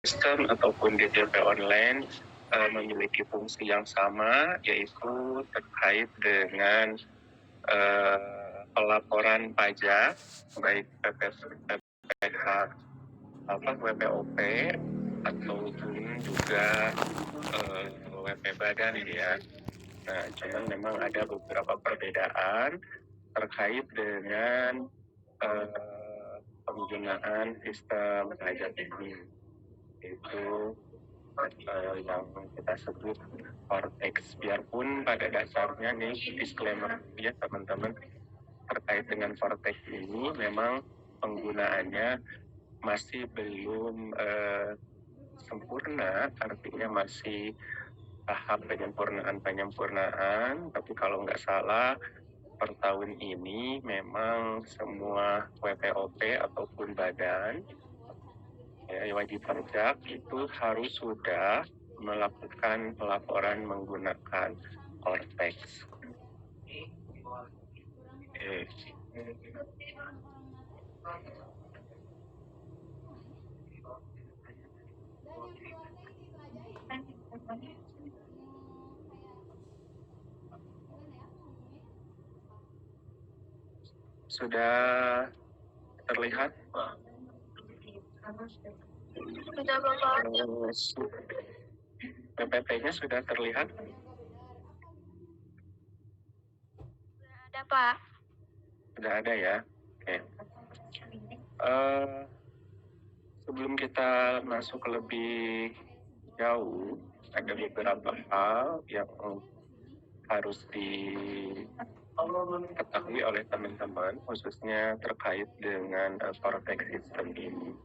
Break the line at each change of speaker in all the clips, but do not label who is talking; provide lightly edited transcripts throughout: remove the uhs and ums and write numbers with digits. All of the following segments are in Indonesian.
sistem ataupun DP online memiliki fungsi yang sama, yaitu terkait dengan pelaporan pajak, baik PPH WPOP ataupun juga WP Badan ya. Nah, cuman memang ada beberapa perbedaan terkait dengan penggunaan sistem pajak ini, itu yang kita sebut Vortex. Biarpun pada dasarnya nih disclaimer ya teman-teman, terkait dengan Vortex ini memang penggunaannya masih belum sempurna, artinya masih tahap penyempurnaan, tapi kalau nggak salah per tahun ini memang semua WPOP ataupun badan wajib pajak itu harus sudah melakukan pelaporan menggunakan Vortex. Sudah terlihat?
Sudah, Bapak.
PPT-nya sudah terlihat?
Sudah ada, Pak.
Sudah ada ya? Oke. Sebelum kita masuk lebih jauh, ada beberapa hal yang harus diketahui oleh teman-teman, khususnya terkait dengan Vortex system ini.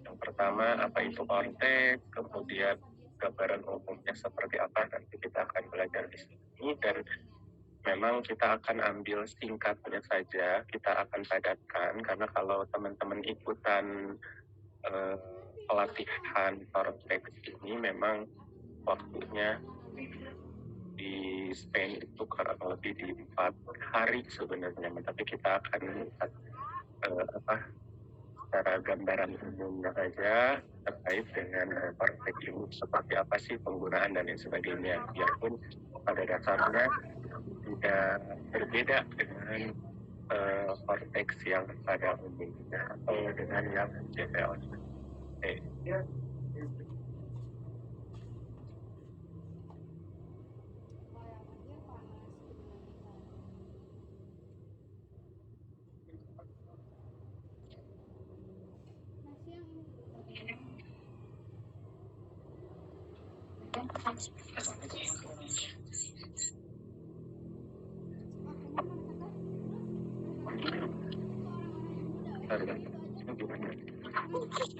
Yang pertama, apa itu Vortex, kemudian gambaran umumnya seperti apa, nanti kita akan belajar di sini, dan memang kita akan ambil singkatnya saja, kita akan padatkan, karena kalau teman-teman ikutan pelatihan Vortex ini memang waktunya di Spain itu kurang lebih di 4 hari sebenarnya, tapi kita akan melihat secara gambaran umumnya saja terkait dengan Vortex ini seperti apa sih penggunaan dan lain sebagainya, biarpun pada dasarnya tidak berbeda dengan Vortex yang pada umumnya atau dengan yang JPO.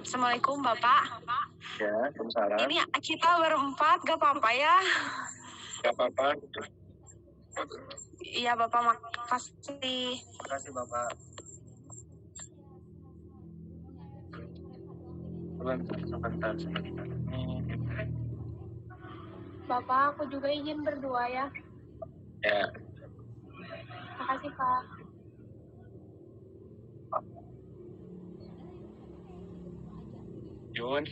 Assalamualaikum, Bapak.
Ya, Waalaikumsalam.
Ini kita berempat, gak apa-apa ya?
Gak apa-apa.
Iya, Bapak, makasih.
Makasih, Bapak. Sebentar.
Bapak, aku juga izin berdua ya.
Ya.
Makasih, Pak.
Jun.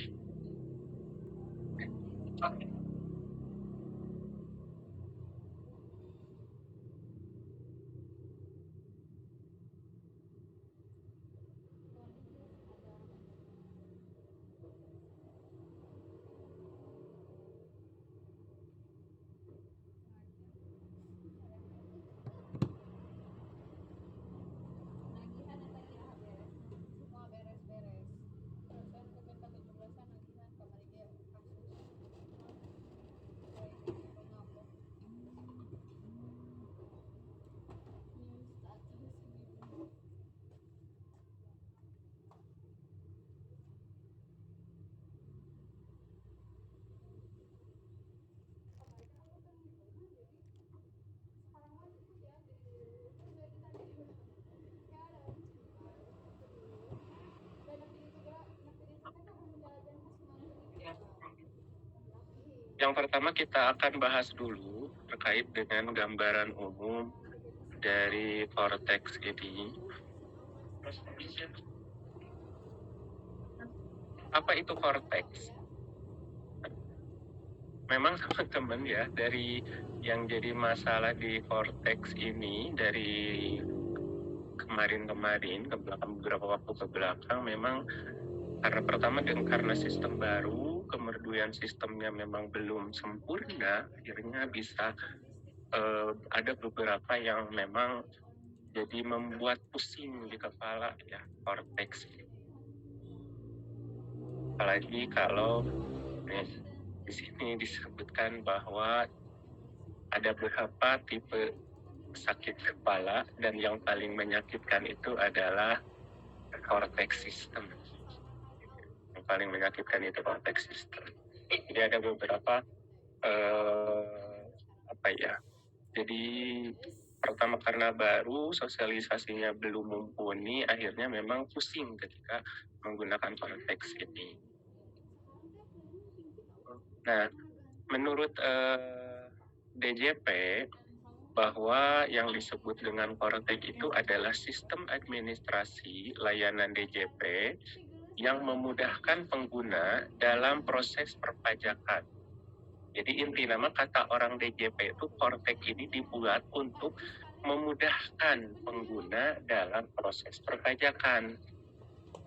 Yang pertama kita akan bahas dulu terkait dengan gambaran umum dari Vortex ini. Apa itu Cortex? Memang teman-teman ya, dari yang jadi masalah di Cortex ini dari kemarin-kemarin ke belakang, beberapa waktu ke belakang, memang karena pertama karena sistem baru, kemerduan sistemnya memang belum sempurna, akhirnya bisa ada beberapa yang memang jadi membuat pusing di kepala ya, Cortex. Apalagi kalau di sini disebutkan bahwa ada beberapa tipe sakit kepala dan yang paling menyakitkan itu adalah cortex system. Yang paling menyakitkan itu cortex system. Jadi ada beberapa Jadi pertama karena baru, sosialisasinya belum mumpuni, akhirnya memang pusing ketika menggunakan cortex ini. Nah, menurut DJP, bahwa yang disebut dengan Cortex itu adalah sistem administrasi layanan DJP yang memudahkan pengguna dalam proses perpajakan. Jadi inti nama kata orang DJP itu Cortex ini dibuat untuk memudahkan pengguna dalam proses perpajakan.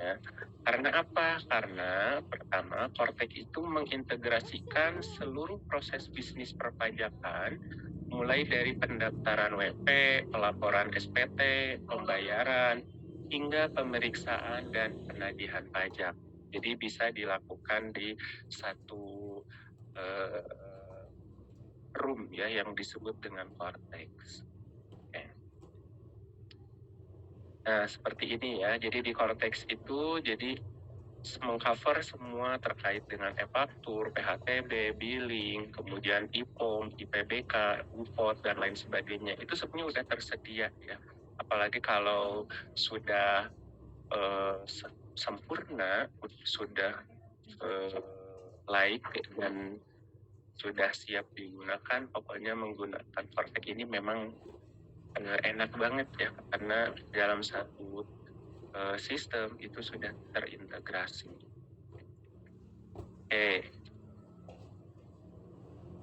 Ya. Karena apa? Karena pertama, Cortex itu mengintegrasikan seluruh proses bisnis perpajakan, mulai dari pendaftaran WP, pelaporan SPT, pembayaran, hingga pemeriksaan dan penagihan pajak. Jadi bisa dilakukan di satu room ya yang disebut dengan Cortex. Nah, seperti ini ya. Jadi di Cortex itu jadi mengcover semua terkait dengan e-faktur, PHTB, billing, kemudian IPOM, IPBK, UPOT, dan lain sebagainya. Itu sebenarnya sudah tersedia ya. Apalagi kalau sudah sempurna, sudah laik dan sudah siap digunakan, pokoknya menggunakan Cortex ini memang enak banget ya, karena dalam satu sistem itu sudah terintegrasi.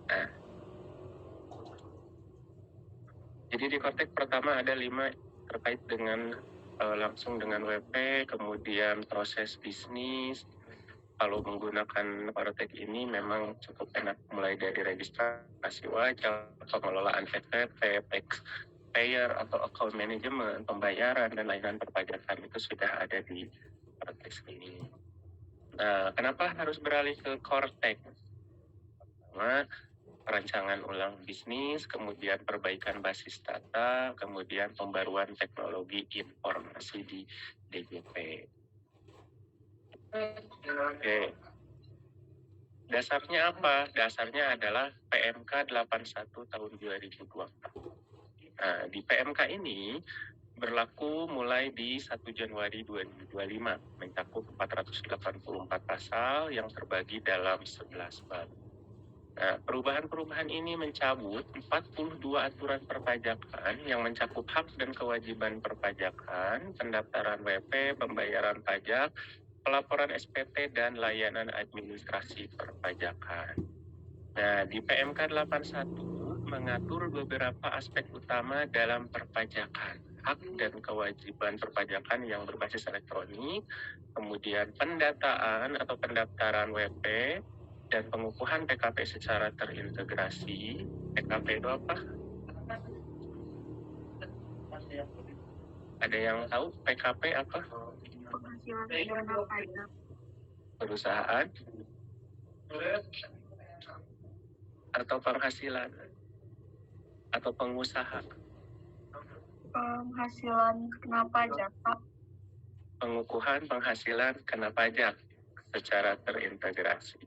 Nah, jadi di Cortex pertama ada 5 terkait dengan langsung dengan WP, kemudian proses bisnis. Kalau menggunakan Cortex ini memang cukup enak, mulai dari registrasi wajah, pengelolaan SPT, payer atau account management, pembayaran, dan layanan perpajakan itu sudah ada di Cortex ini. Nah, kenapa harus beralih ke Cortex? Pertama, perancangan ulang bisnis, kemudian perbaikan basis data, kemudian pembaruan teknologi informasi di DJP. Dasarnya apa? Dasarnya adalah PMK 81 tahun 2024. Nah, di PMK ini berlaku mulai di 1 Januari 2025, mencakup 484 pasal yang terbagi dalam 11 bab. Nah, perubahan-perubahan ini mencabut 42 aturan perpajakan yang mencakup hak dan kewajiban perpajakan, pendaftaran WP, pembayaran pajak, pelaporan SPT, dan layanan administrasi perpajakan. Nah, di PMK 81 mengatur beberapa aspek utama dalam perpajakan, hak dan kewajiban perpajakan yang berbasis elektronik, kemudian pendataan atau pendaftaran WP, dan pengukuhan PKP secara terintegrasi. PKP itu apa? Ada yang tahu PKP apa? Perusahaan atau penghasilan atau pengusaha?
Penghasilan kena pajak, Pak.
Pengukuhan penghasilan kena pajak secara terintegrasi.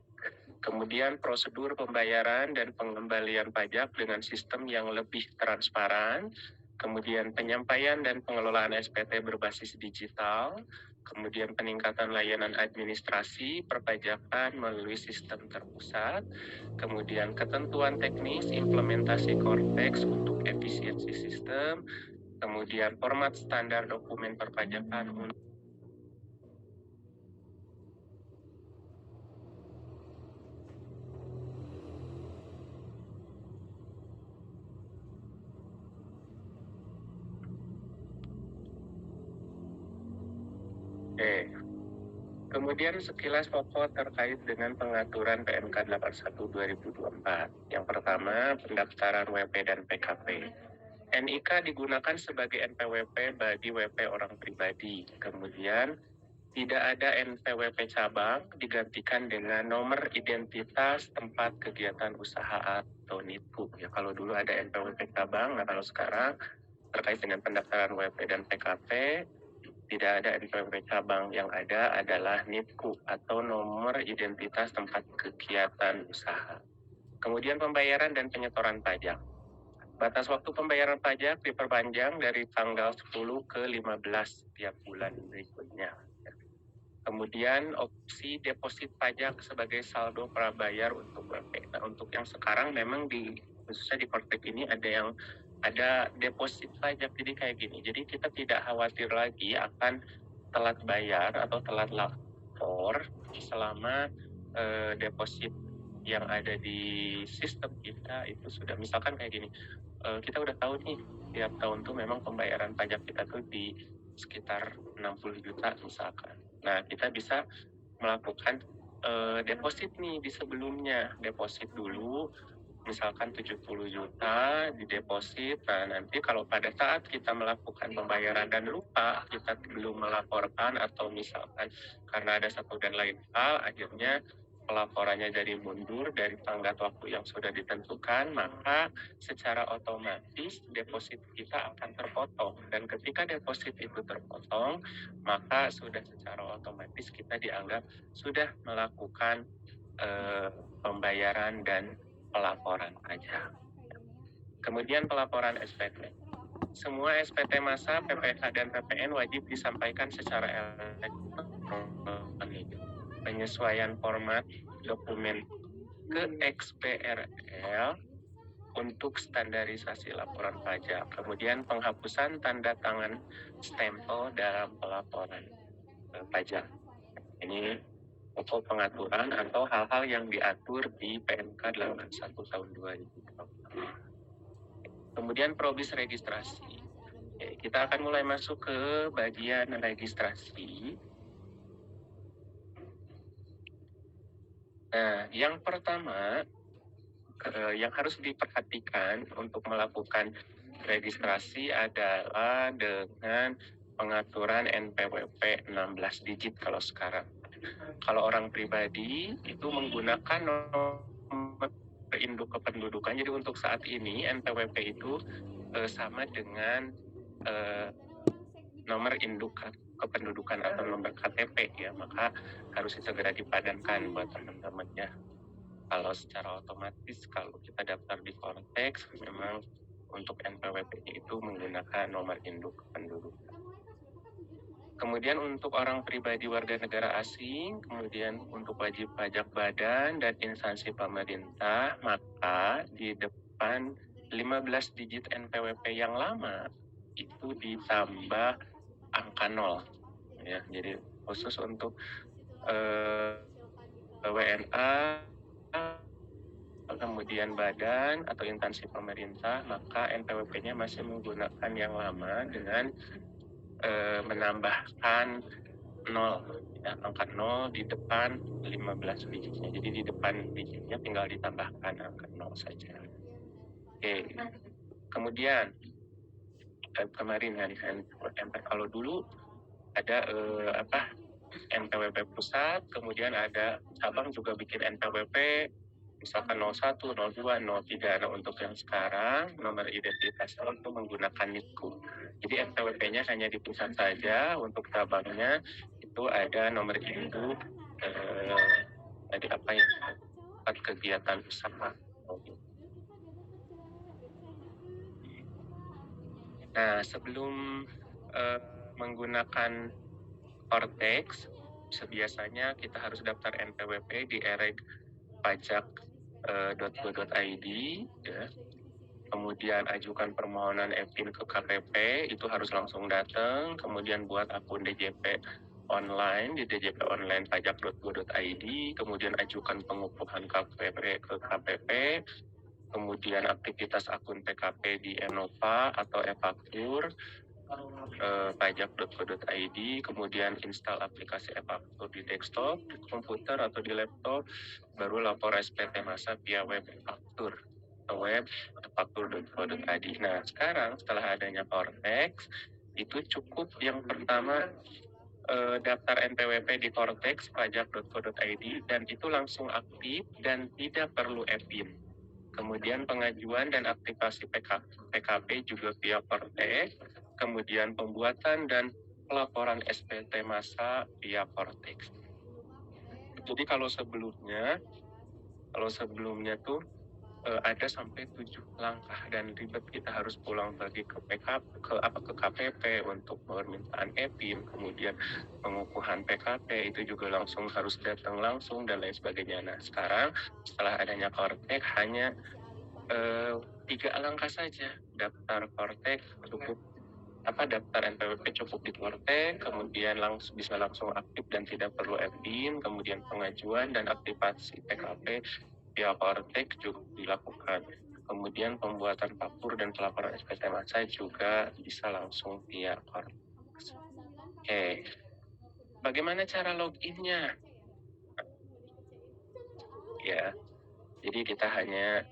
Kemudian prosedur pembayaran dan pengembalian pajak dengan sistem yang lebih transparan. Kemudian penyampaian dan pengelolaan SPT berbasis digital. Kemudian peningkatan layanan administrasi perpajakan melalui sistem terpusat. Kemudian ketentuan teknis implementasi Cortex untuk efisiensi sistem. Kemudian format standar dokumen perpajakan untuk Oke. Kemudian sekilas pokok terkait dengan pengaturan PMK 81 2024. Yang pertama, pendaftaran WP dan PKP. NIK digunakan sebagai NPWP bagi WP orang pribadi. Kemudian tidak ada NPWP cabang digantikan dengan nomor identitas tempat kegiatan usaha atau NITU. Ya, kalau dulu ada NPWP cabang, nah kalau sekarang terkait dengan pendaftaran WP dan PKP tidak ada NPWP cabang, yang ada adalah NITU atau nomor identitas tempat kegiatan usaha. Kemudian pembayaran dan penyetoran pajak. Batas waktu pembayaran pajak diperpanjang dari tanggal 10 ke 15 tiap bulan berikutnya. Kemudian opsi deposit pajak sebagai saldo prabayar untuk WP. Nah, untuk yang sekarang memang khususnya di Kortek ini ada deposit pajak, jadi kayak gini. Jadi kita tidak khawatir lagi akan telat bayar atau telat lapor selama deposit yang ada di sistem kita itu sudah, misalkan kayak gini, kita udah tahu nih tiap tahun tuh memang pembayaran pajak kita tuh di sekitar 60 juta misalkan. Nah, kita bisa melakukan deposit nih di sebelumnya, deposit dulu misalkan 70 juta di deposit. Nah, nanti kalau pada saat kita melakukan pembayaran dan lupa, kita belum melaporkan atau misalkan karena ada satu dan lain hal, akhirnya pelaporannya jadi mundur dari tenggat waktu yang sudah ditentukan, maka secara otomatis deposit kita akan terpotong. Dan ketika deposit itu terpotong, maka sudah secara otomatis kita dianggap sudah melakukan pembayaran dan pelaporan pajak. Kemudian pelaporan SPT. Semua SPT masa, PPh dan PPN wajib disampaikan secara elektronik. Penyesuaian format dokumen ke XBRL untuk standarisasi laporan pajak. Kemudian penghapusan tanda tangan stempel dalam pelaporan pajak. Ini pokok pengaturan atau hal-hal yang diatur di PMK 81 tahun 2020. Kemudian probis registrasi. Kita akan mulai masuk ke bagian registrasi. Nah, yang pertama yang harus diperhatikan untuk melakukan registrasi adalah dengan pengaturan NPWP 16 digit kalau sekarang. Kalau orang pribadi itu menggunakan nomor induk kependudukan. Jadi untuk saat ini NPWP itu sama dengan nomor induk kependudukan atau nomor KTP ya, maka harus segera dipadankan buat teman-teman ya. Kalau secara otomatis kalau kita daftar di Kortex memang untuk NPWP itu menggunakan nomor induk kependudukan. Kemudian untuk orang pribadi warga negara asing, kemudian untuk wajib pajak badan dan instansi pemerintah, maka di depan 15 digit NPWP yang lama itu ditambah angka 0. Ya, jadi khusus untuk WNA, kemudian badan atau instansi pemerintah, maka NPWP-nya masih menggunakan yang lama dengan menambahkan 0, ya, angka 0 di depan 15 digitnya. Jadi di depan digitnya tinggal ditambahkan angka 0 saja. Oke. Kemudian kemarin kalau dulu ada NPWP pusat, kemudian ada cabang juga bikin NPWP misalkan 01, 02, 03. Nah, untuk yang sekarang nomor identitas itu menggunakan NITU. Jadi NPWP-nya hanya di pusat saja, untuk cabangnya itu ada nomor induk tadi apa ya, tempat kegiatan usaha. Nah, sebelum menggunakan Kortex, biasanya kita harus daftar NPWP di erek.pajak.go.id ya. Kemudian ajukan permohonan e-PIN ke KPP, itu harus langsung datang. Kemudian buat akun DJP online di djponlinepajak.go.id. Kemudian ajukan pengukuhan KPP ke KPP. Kemudian aktivitas akun PKP di Enova atau e-faktur. pajak.co.id, kemudian install aplikasi e-faktur di desktop, di komputer atau di laptop, baru lapor SPT Masa via web e-faktur atau web e-faktur.co.id. Nah, sekarang setelah adanya Cortex, itu cukup yang pertama daftar NPWP di Cortex pajak.co.id dan itu langsung aktif dan tidak perlu EPIN. Kemudian pengajuan dan aktivasi PKP juga via Cortex, kemudian pembuatan dan pelaporan SPT Masa via Cortex. Jadi kalau sebelumnya tuh ada sampai 7 langkah dan ribet, kita harus pulang lagi ke KPP untuk permintaan EPIN, kemudian pengukuhan PKP itu juga langsung harus datang langsung dan lain sebagainya. Nah, sekarang setelah adanya Cortex hanya 3 langkah saja. Daftar Cortex cukup daftar NPWP cukup di Cortex, kemudian bisa langsung aktif dan tidak perlu EPIN, kemudian pengajuan dan aktivasi PKP via Cortex juga dilakukan. Kemudian pembuatan faktur dan pelaporan SPT Masa juga bisa langsung via Cortex. Oke, bagaimana cara loginnya? Ya, jadi kita hanya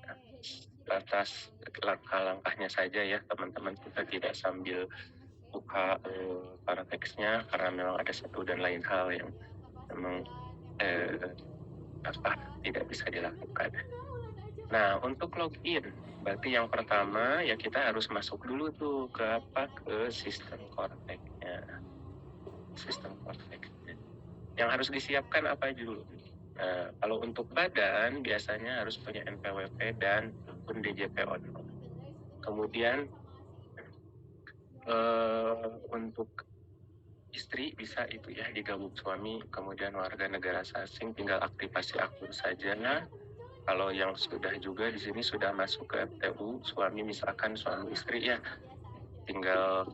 batas langkah-langkahnya saja ya teman-teman, kita tidak sambil buka para teksnya karena memang ada satu dan lain hal yang memang tidak bisa dilakukan. Nah, untuk login berarti yang pertama ya kita harus masuk dulu tuh ke sistem Cortex-nya. Yang harus disiapkan apa dulu? Nah, kalau untuk badan biasanya harus punya NPWP dan akun DJP online. Kemudian untuk istri bisa itu ya digabung suami, kemudian warga negara asing tinggal aktivasi akun saja. Nah, kalau yang sudah juga di sini sudah masuk ke FTU, suami misalkan suami istri ya, tinggal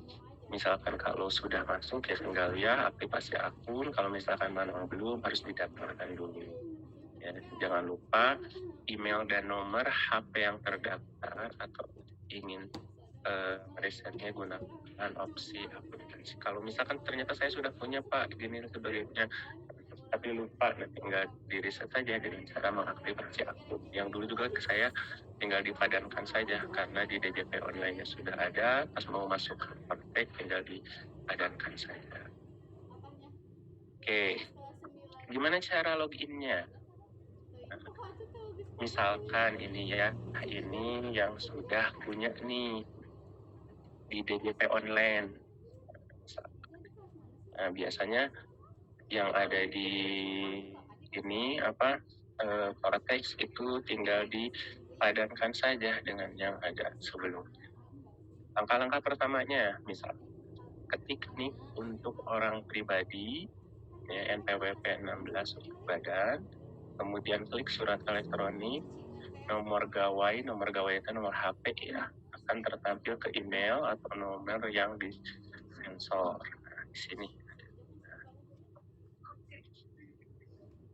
misalkan kalau sudah masuk ya tinggal ya aktivasi akun, kalau misalkan memang belum harus didaftarkan dulu. Ya, jangan lupa email dan nomor HP yang terdaftar atau ingin resetnya gunakan opsi aplikasi. Kalau misalkan ternyata saya sudah punya Pak gini sebagainya, tapi lupa, nanti tinggal di reset saja dengan cara mengaktifasi akun. Yang dulu juga saya tinggal dipadankan saja karena di DJP online-nya sudah ada, pas mau masuk ke praktek tinggal dipadankan saja. Oke, gimana cara loginnya? Misalkan ini yang sudah punya nih di DJP online. Nah, biasanya yang ada di ini Cortex itu tinggal dipadankan saja dengan yang ada sebelumnya. Langkah-langkah pertamanya, misal ketik nih untuk orang pribadi ya, NPWP 16 untuk badan, kemudian klik surat elektronik, nomor gawai itu nomor HP ya, akan tertampil ke email atau nomor yang disensor. Nah, di sini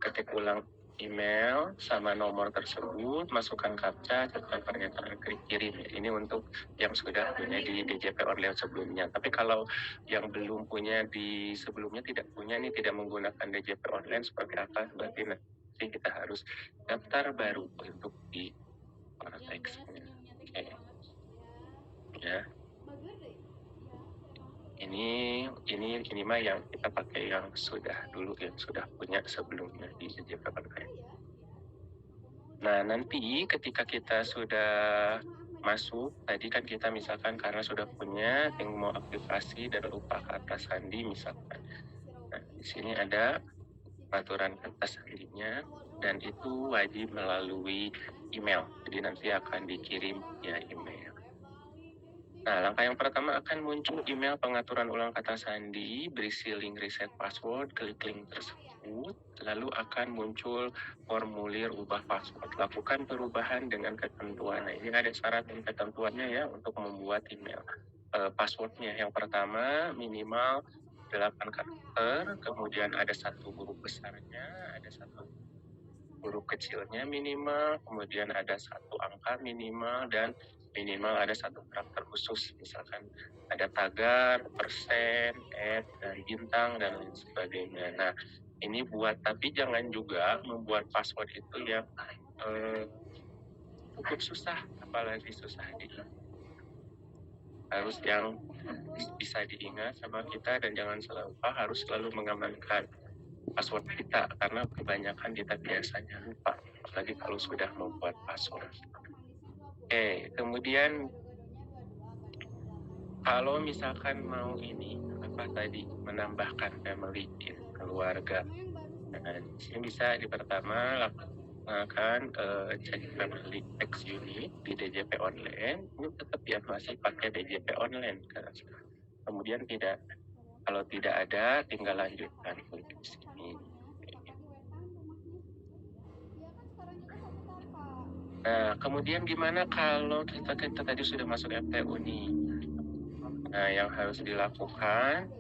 ketik ulang email sama nomor tersebut, masukkan captcha, serta pernyataan kirim. Ini untuk yang sudah punya di DJP online sebelumnya. Tapi kalau yang belum punya di sebelumnya, tidak menggunakan DJP online seperti apa, berarti nanti kita harus daftar baru untuk di Cortex. Oke. Ya. Ini mah yang kita pakai yang sudah punya sebelumnya di DJP online. Nah, nanti ketika kita sudah masuk, tadi kan kita misalkan karena sudah punya, yang mau aktivasi dan lupa kata sandi misalkan. Nah, di sini ada peraturan kata sandinya dan itu wajib melalui email. Jadi nanti akan dikirim via email. Nah, langkah yang pertama akan muncul email pengaturan ulang kata sandi, berisi link reset password, klik link tersebut, lalu akan muncul formulir ubah password. Lakukan perubahan dengan ketentuan. Nah, ini ada syarat dan ketentuannya ya untuk membuat email. Passwordnya yang pertama minimal 8 karakter, kemudian ada 1 huruf besarnya, ada 1 huruf kecilnya minimal, kemudian ada 1 angka minimal, dan minimal ada satu karakter khusus, misalkan ada tagar, persen, dan bintang, dan lain sebagainya. Nah, ini tapi jangan juga membuat password itu yang cukup susah, apalagi susah diingat. Harus yang bisa diingat sama kita, dan jangan lupa harus selalu mengamankan password kita, karena kebanyakan kita biasanya lupa, apalagi kalau sudah membuat password. Kemudian kalau misalkan mau menambahkan family in keluarga, ini bisa pertama lakukan cek family tax unit di DJP online. Ini tetap ya masih pakai DJP online kan. Kemudian kalau tidak ada, tinggal lanjutkan di sini. Nah, kemudian gimana kalau kita tadi sudah masuk FTU nih? Nah, yang harus dilakukan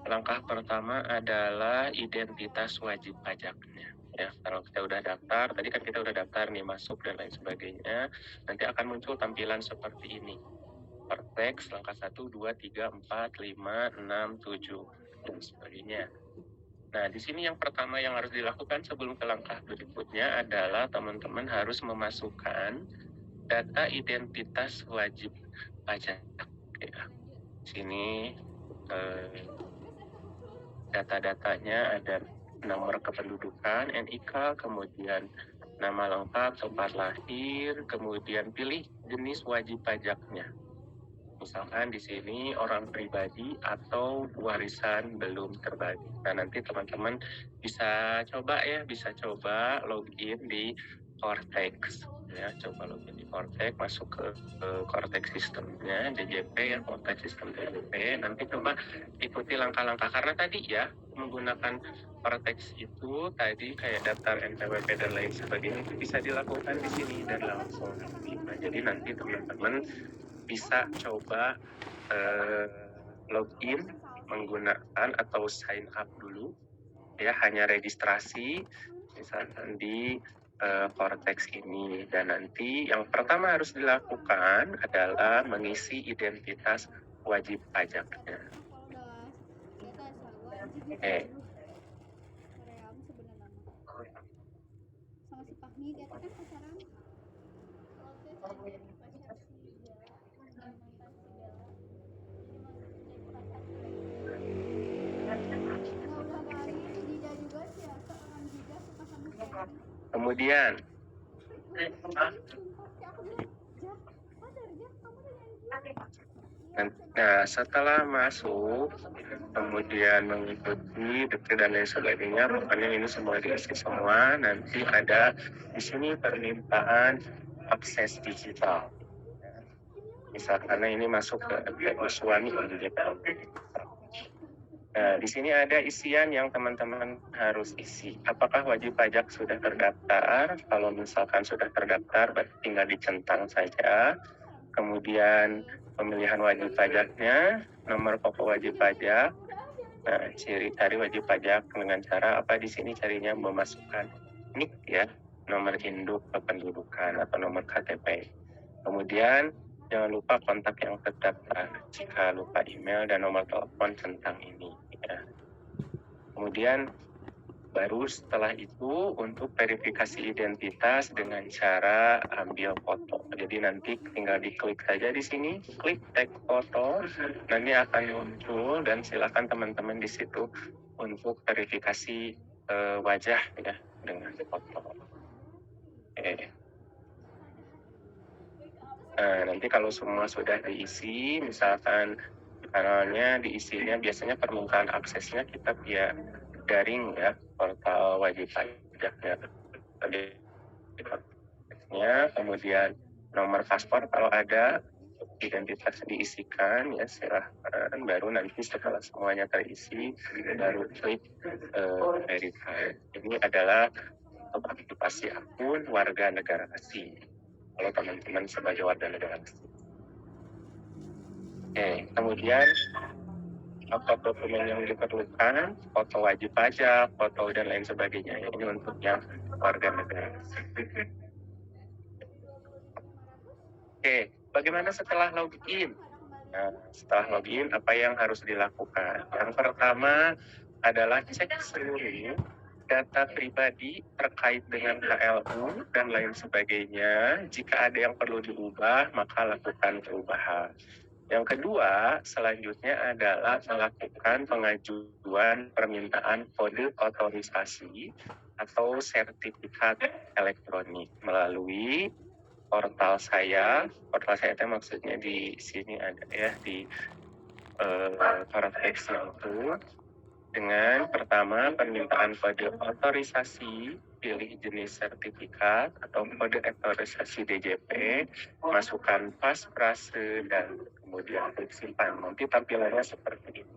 langkah pertama adalah identitas wajib pajaknya. Ya, kalau kita udah daftar, tadi kan kita udah daftar nih, masuk dan lain sebagainya, nanti akan muncul tampilan seperti ini. Perteks, langkah 1, 2, 3, 4, 5, 6, 7, dan sebagainya. Nah, di sini yang pertama yang harus dilakukan sebelum ke langkah berikutnya adalah teman-teman harus memasukkan data identitas wajib pajak. Ya. Sini data-datanya ada nomor kependudukan, NIK, kemudian nama lengkap, tempat lahir, kemudian pilih jenis wajib pajaknya. Misalkan di sini orang pribadi atau warisan belum terbagi. Nah, nanti teman-teman bisa coba login di Cortex. Ya, coba login di Cortex, masuk ke Cortex sistemnya, DJP ya, Cortex sistem DJP. Nanti coba ikuti langkah-langkah, karena tadi ya menggunakan Cortex itu tadi kayak daftar NPWP dan lain sebagainya itu bisa dilakukan di sini dan langsung. Nah, jadi nanti teman-teman bisa coba login menggunakan atau sign up dulu ya, hanya registrasi misalkan di Cortex ini, dan nanti yang pertama harus dilakukan adalah mengisi identitas wajib pajaknya. Kemudian nah, setelah masuk kemudian mengikuti detail dan lain sebagainya, pokoknya ini semua diisi semua. Nanti ada di sini permintaan akses digital. Misalkan ini masuk ke Suami digital. Nah, di sini ada isian yang teman-teman harus isi. Apakah wajib pajak sudah terdaftar? Kalau misalkan sudah terdaftar, berarti tinggal dicentang saja. Kemudian pemilihan wajib pajaknya, nomor pokok wajib pajak. Nah, cari wajib pajak dengan cara apa di sini carinya memasukkan NIK ya, nomor induk kependudukan atau nomor KTP. Kemudian jangan lupa kontak yang terdaftar. Jika lupa email dan nomor telepon tentang ini. Ya. Kemudian baru setelah itu untuk verifikasi identitas dengan cara ambil foto. Jadi nanti tinggal diklik saja di sini, klik tag foto, nanti akan muncul dan silakan teman-teman di situ untuk verifikasi wajah ya dengan foto. Nah, nanti kalau semua sudah diisi, misalkan kanalnya diisinya biasanya permintaan aksesnya kita via daring ya, portal wajib pajaknya. Kemudian nomor paspor kalau ada, identitas diisikan ya silahkan, baru nanti setelah semuanya terisi baru klik verify. Ini adalah aktivasi akun warga negara asing kalau teman-teman sebagai warga negara asing. Kemudian apa dokumen yang diperlukan, foto wajib pajak, foto dan lain sebagainya. Ini untuk yang warga negara asing. Oke, bagaimana setelah login? Nah, setelah login, apa yang harus dilakukan? Yang pertama adalah cek seluruh data pribadi terkait dengan HLU dan lain sebagainya. Jika ada yang perlu diubah, maka lakukan perubahan. Yang kedua, selanjutnya adalah melakukan pengajuan permintaan kode otorisasi atau sertifikat elektronik melalui portal saya. Portal saya itu maksudnya di sini ada ya, di Paratex itu. Dengan pertama permintaan kode otorisasi, pilih jenis sertifikat atau kode otorisasi DJP, masukkan pas prase dan kemudian klik simpan. Nanti tampilannya seperti ini.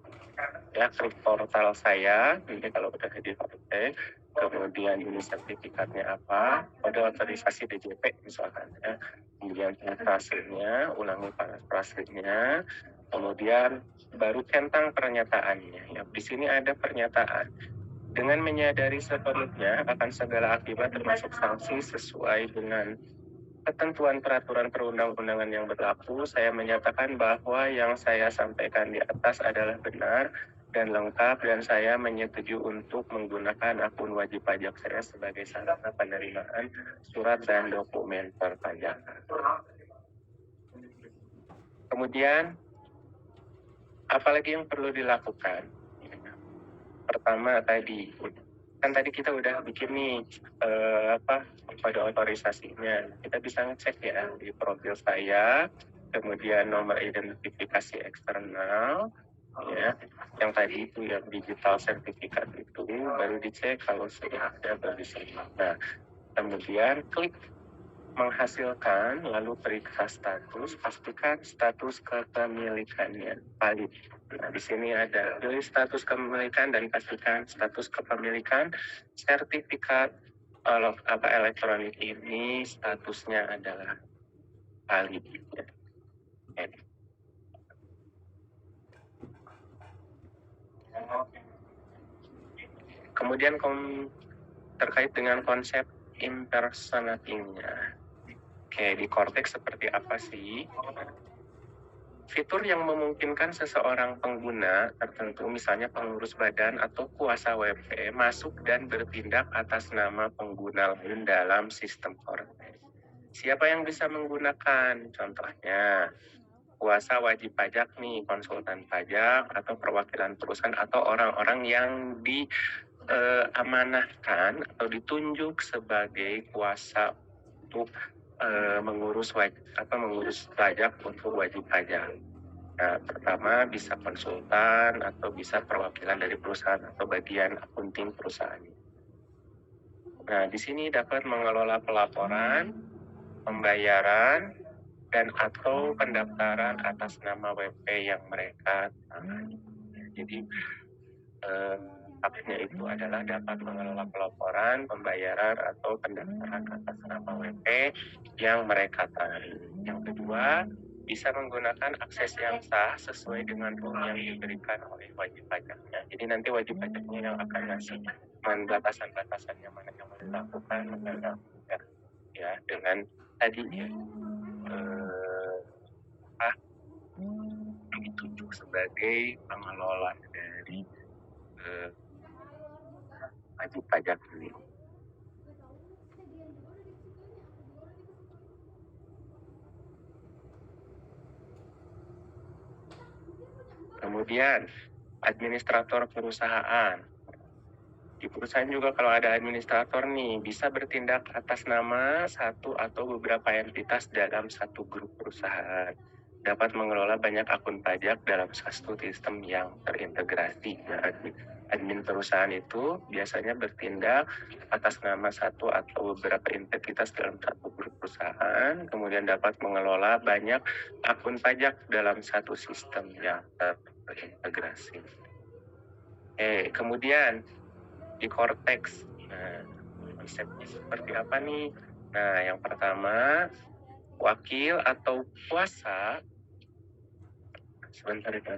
Ya, klik portal saya, ini kalau udah di Paratex, kemudian jenis sertifikatnya apa, kode otorisasi DJP misalkan ya. Kemudian prasenya, ulangi prasenya, kemudian baru centang pernyataannya. Ya, di sini ada pernyataan. Dengan menyadari sepenuhnya akan segala akibat termasuk sanksi sesuai dengan ketentuan peraturan perundang-undangan yang berlaku, saya menyatakan bahwa yang saya sampaikan di atas adalah benar dan lengkap, dan saya menyetujui untuk menggunakan akun wajib pajak saya sebagai sarana penerimaan surat dan dokumen perpajakan. Kemudian, apalagi yang perlu dilakukan? Pertama tadi, kan tadi kita udah bikin nih kode otorisasinya. Kita bisa ngecek ya di profil saya, kemudian nomor identifikasi eksternal, ya, yang tadi itu yang digital sertifikat itu baru dicek kalau sudah ada baru diterima. Nah, kemudian klik menghasilkan, lalu periksa status, pastikan status kepemilikannya valid. Nah, di sini ada pilih status kepemilikan dan pastikan status kepemilikan sertifikat elektronik ini statusnya adalah valid. Kemudian terkait dengan konsep impersonating-nya. Oke, di Cortex seperti apa sih? Fitur yang memungkinkan seseorang pengguna tertentu, misalnya pengurus badan atau kuasa WP, masuk dan bertindak atas nama pengguna lain dalam sistem Cortex. Siapa yang bisa menggunakan? Contohnya, kuasa wajib pajak nih, konsultan pajak, atau perwakilan perusahaan, atau orang-orang yang diamanahkan atau ditunjuk sebagai kuasa untuk mengurus pajak untuk wajib pajak. Nah, pertama bisa konsultan atau bisa perwakilan dari perusahaan atau bagian akunting perusahaan. Nah, di sini dapat mengelola pelaporan, pembayaran, dan atau pendaftaran atas nama WP yang mereka tangani. Jadi haknya itu adalah dapat mengelola pelaporan, pembayaran, atau pendaftaran atas nama WP yang mereka tangani. Yang kedua, bisa menggunakan akses yang sah sesuai dengan rule yang diberikan oleh wajib pajaknya. Jadi nanti wajib pajaknya yang akan ngasih batasan-batasannya mana yang mau dilakukan, mana yang tidak. Ya, dengan tadi ditunjuk sebagai pengelola dari wajib pajak ini. Kemudian, administrator perusahaan. Di perusahaan juga kalau ada administrator nih, bisa bertindak atas nama satu atau beberapa entitas dalam satu grup perusahaan. Dapat mengelola banyak akun pajak dalam satu sistem yang terintegrasi. Ya, admin perusahaan itu biasanya bertindak atas nama satu atau beberapa entitas dalam satu grup perusahaan, kemudian dapat mengelola banyak akun pajak dalam satu sistem yang terintegrasi. Kemudian di Cortex, nah, konsepnya seperti apa nih? Nah, yang pertama, wakil atau kuasa. Sebentar ya.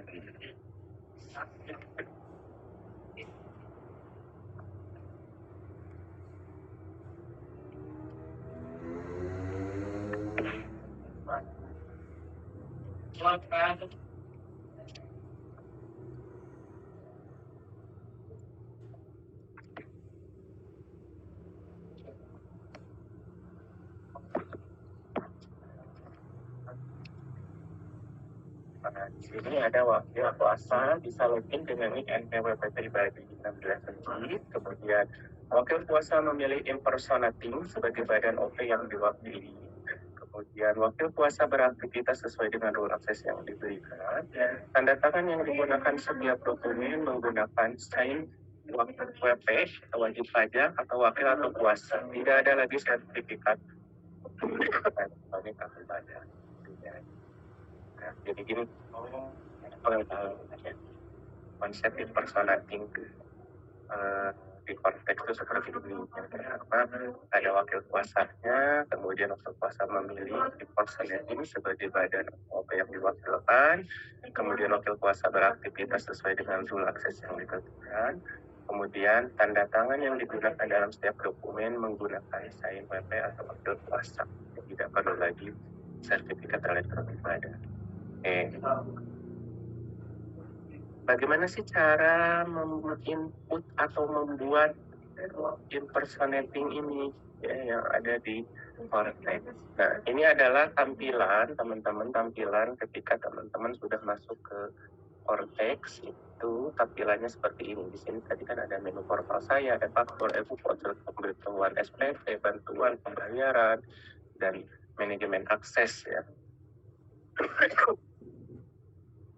Nah, di sini ada wakil kuasa bisa login dengan nik NPWP pribadi 16 digit. Kemudian wakil kuasa memilih impersonating sebagai badan OP yang diwakili. Kemudian wakil kuasa beraktivitas sesuai dengan rule akses yang diberikan. Tanda tangan yang digunakan setiap dokumen menggunakan sign wakil WP, wajib pajak atau wakil atau kuasa. Tidak ada lagi sertifikat. Ini kartu pajak. Nah, jadi gini, konsep impersonating di konteks itu seperti ini. Apa ada wakil kuasanya, kemudian wakil kuasa memilih impersonating sebagai badan OP yang diwakilkan, kemudian wakil kuasa beraktivitas sesuai dengan rule akses yang ditentukan, kemudian tanda tangan yang digunakan dalam setiap dokumen menggunakan sign WP atau wakil kuasa. Tidak perlu lagi sertifikat elektronik badan. Bagaimana sih cara input atau membuat impersonating ini yang ada di Vortex? Nah, ini adalah tampilan teman-teman, tampilan ketika teman-teman sudah masuk ke Vortex itu tampilannya seperti ini. Di sini tadi kan ada menu portal saya, e-faktur, e-voucher, pemberitahuan SPT, bantuan pembayaran, dan manajemen akses ya.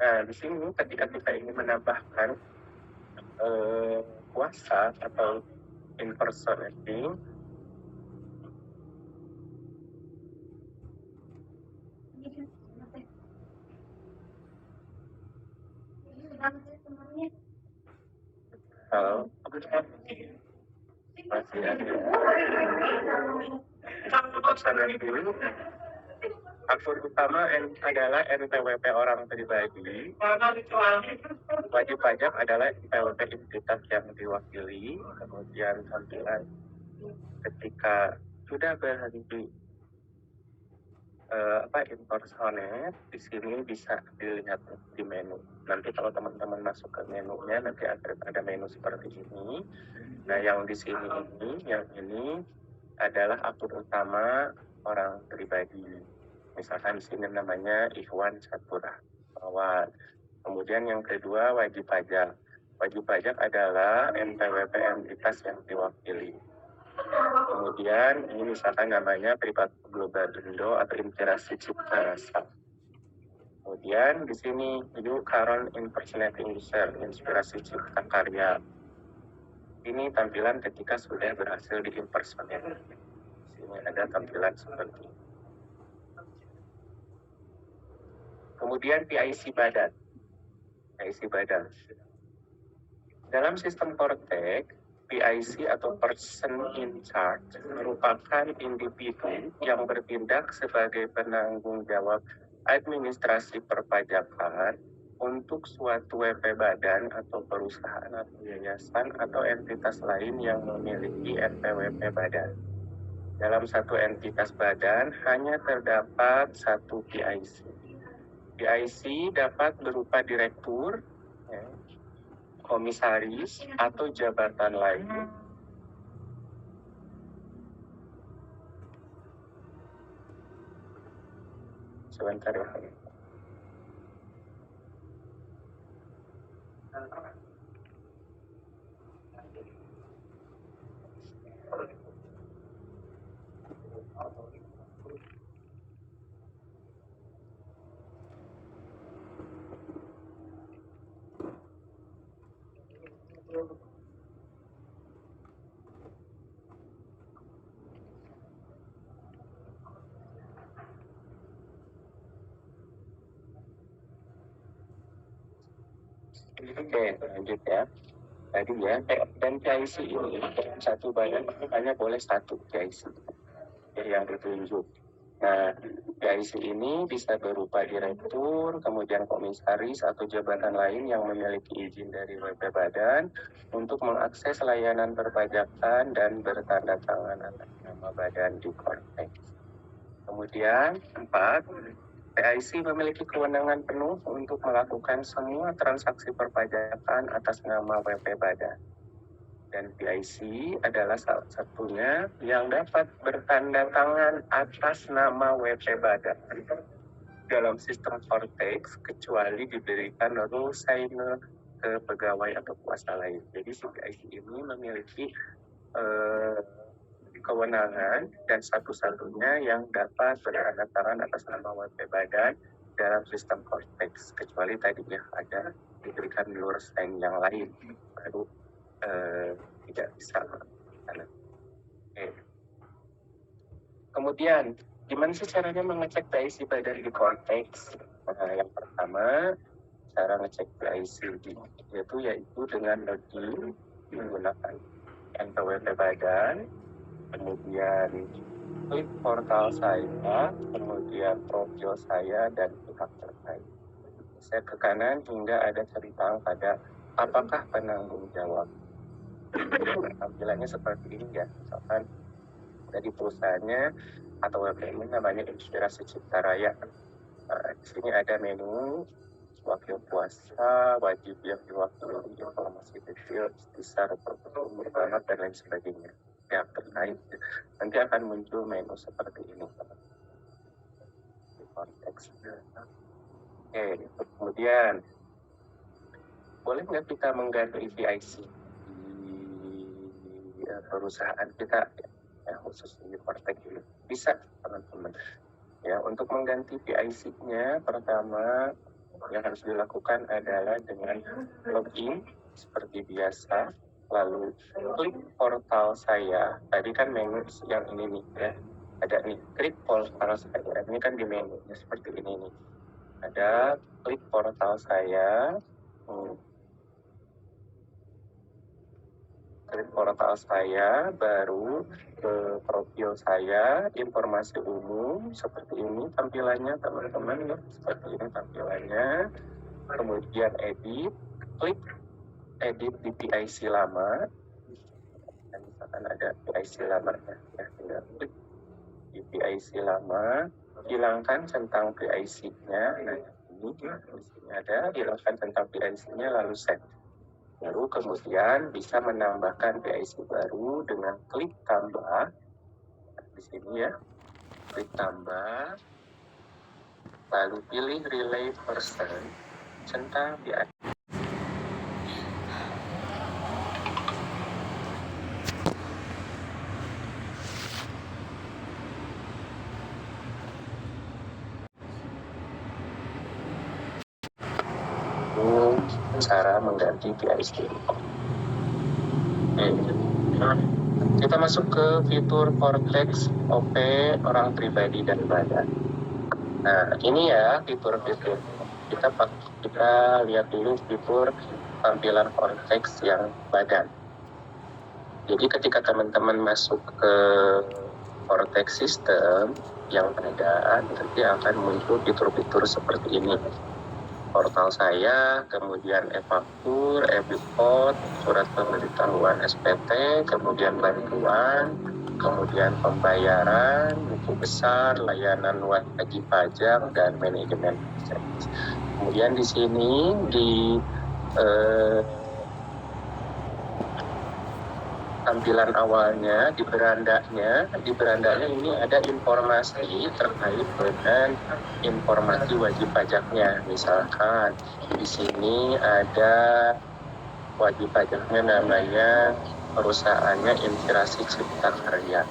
Nah, di sini ketika kita ingin menambahkan kuasa atau impersonating, halo, masih ada. Impersonating akun utama adalah NPWP orang pribadi. Wajib pajak adalah NPWP identitas yang diwakili. Kemudian tampilan ketika sudah berhenti impersonate, di sini bisa dilihat di menu. Nanti kalau teman-teman masuk ke menunya, nanti ada menu seperti ini. Nah, yang di sini ini adalah akun utama orang pribadi. Misalkan di sini namanya Ikhwan Satura Awal. Kemudian yang kedua wajib pajak. Wajib pajak adalah NPWP entitas yang diwakili. Kemudian ini misalkan namanya Privat Global Indo atau Inspirasi Cipta Rasa. Kemudian di sini New Current Impersonating User, Inspirasi Cipta Karya. Ini tampilan ketika sudah berhasil diimpersonate. Di sini ada tampilan seperti ini. Kemudian PIC badan. PIC badan. Dalam sistem Vortex, PIC atau Person in Charge merupakan individu yang bertindak sebagai penanggung jawab administrasi perpajakan untuk suatu WP badan atau perusahaan atau yayasan atau entitas lain yang memiliki NPWP badan. Dalam satu entitas badan hanya terdapat satu PIC. PIC dapat berupa direktur, komisaris, atau jabatan lain. Sebentar ya. Oke, lanjut ya. Tadi ya, dan PIC ini satu badan hanya boleh satu PIC yang ditunjuk. Nah, PIC ini bisa berupa direktur, kemudian komisaris atau jabatan lain yang memiliki izin dari WP badan untuk mengakses layanan perpajakan dan bertanda tangan atas nama badan di Vortex. Kemudian 4, PIC memiliki kewenangan penuh untuk melakukan semua transaksi perpajakan atas nama WP Badan. Dan PIC adalah salah satunya yang dapat bertanda tangan atas nama WP Badan dalam sistem Cortex, kecuali diberikan rule signer ke pegawai atau kuasa lain. Jadi si PIC ini memiliki kewenangan dan satu-satunya yang dapat bertanda tangan atas nama WP Badan dalam sistem Cortex, kecuali tadi ya ada diberikan lure sign yang lain baru tidak bisa. Oke. Kemudian gimana sih caranya mengecek PIC Badan di Cortex? Nah, yang pertama cara ngecek PIC yaitu dengan login menggunakan NPWP Badan, kemudian klik portal saya, kemudian profil saya dan pihak terkait. Saya ke kanan hingga ada centang pada apakah penanggung jawab. Tampilannya seperti ini ya, misalkan dari perusahaannya atau WPM namanya Inspirasi Cipta Raya. Nah, di sini ada menu wakil kuasa, wajib yang diwakili, informasi detail, istisar, umur anak dan lain sebagainya. Yang terkait nanti akan muncul menu seperti ini di konteks. Oke, kemudian boleh nggak kita mengganti PIC di perusahaan kita ya, khusus di Cortex ini? Bisa teman-teman ya. Untuk mengganti PIC-nya pertama yang harus dilakukan adalah dengan login seperti biasa, lalu klik portal saya. Tadi kan menu yang ini nih ya, ada nih klik portal saya. Ini kan di menu seperti ini nih, ada klik portal saya, klik portal saya, baru ke profil saya, informasi umum seperti ini tampilannya teman-teman ya, seperti ini tampilannya. Kemudian edit, klik edit di PIC lama, dan misalkan ada PIC lama ya, tinggal klik di PIC lama, hilangkan centang PIC-nya. Nah ini di sini ada, hilangkan centang PIC-nya lalu set. Baru kemudian bisa menambahkan PIC baru dengan klik tambah di sini ya, klik tambah, lalu pilih relay person, centang PIC. Cara mengganti PIC. Kita masuk ke fitur Cortex OP orang pribadi dan badan. Nah ini ya fitur-fitur. Kita lihat dulu fitur tampilan Cortex yang badan. Jadi ketika teman-teman masuk ke Cortex System yang badan, nanti akan muncul fitur-fitur seperti ini. Portal saya, kemudian e-faktur, e-report, surat pemberitahuan SPT, kemudian bantuan, kemudian pembayaran, buku besar, layanan wajib pajak, dan manajemen bisnis. Kemudian di sini di tampilan awalnya di berandanya ini ada informasi terkait dengan informasi wajib pajaknya. Misalkan di sini ada wajib pajaknya namanya perusahaannya Inspirasi Cipta Karya.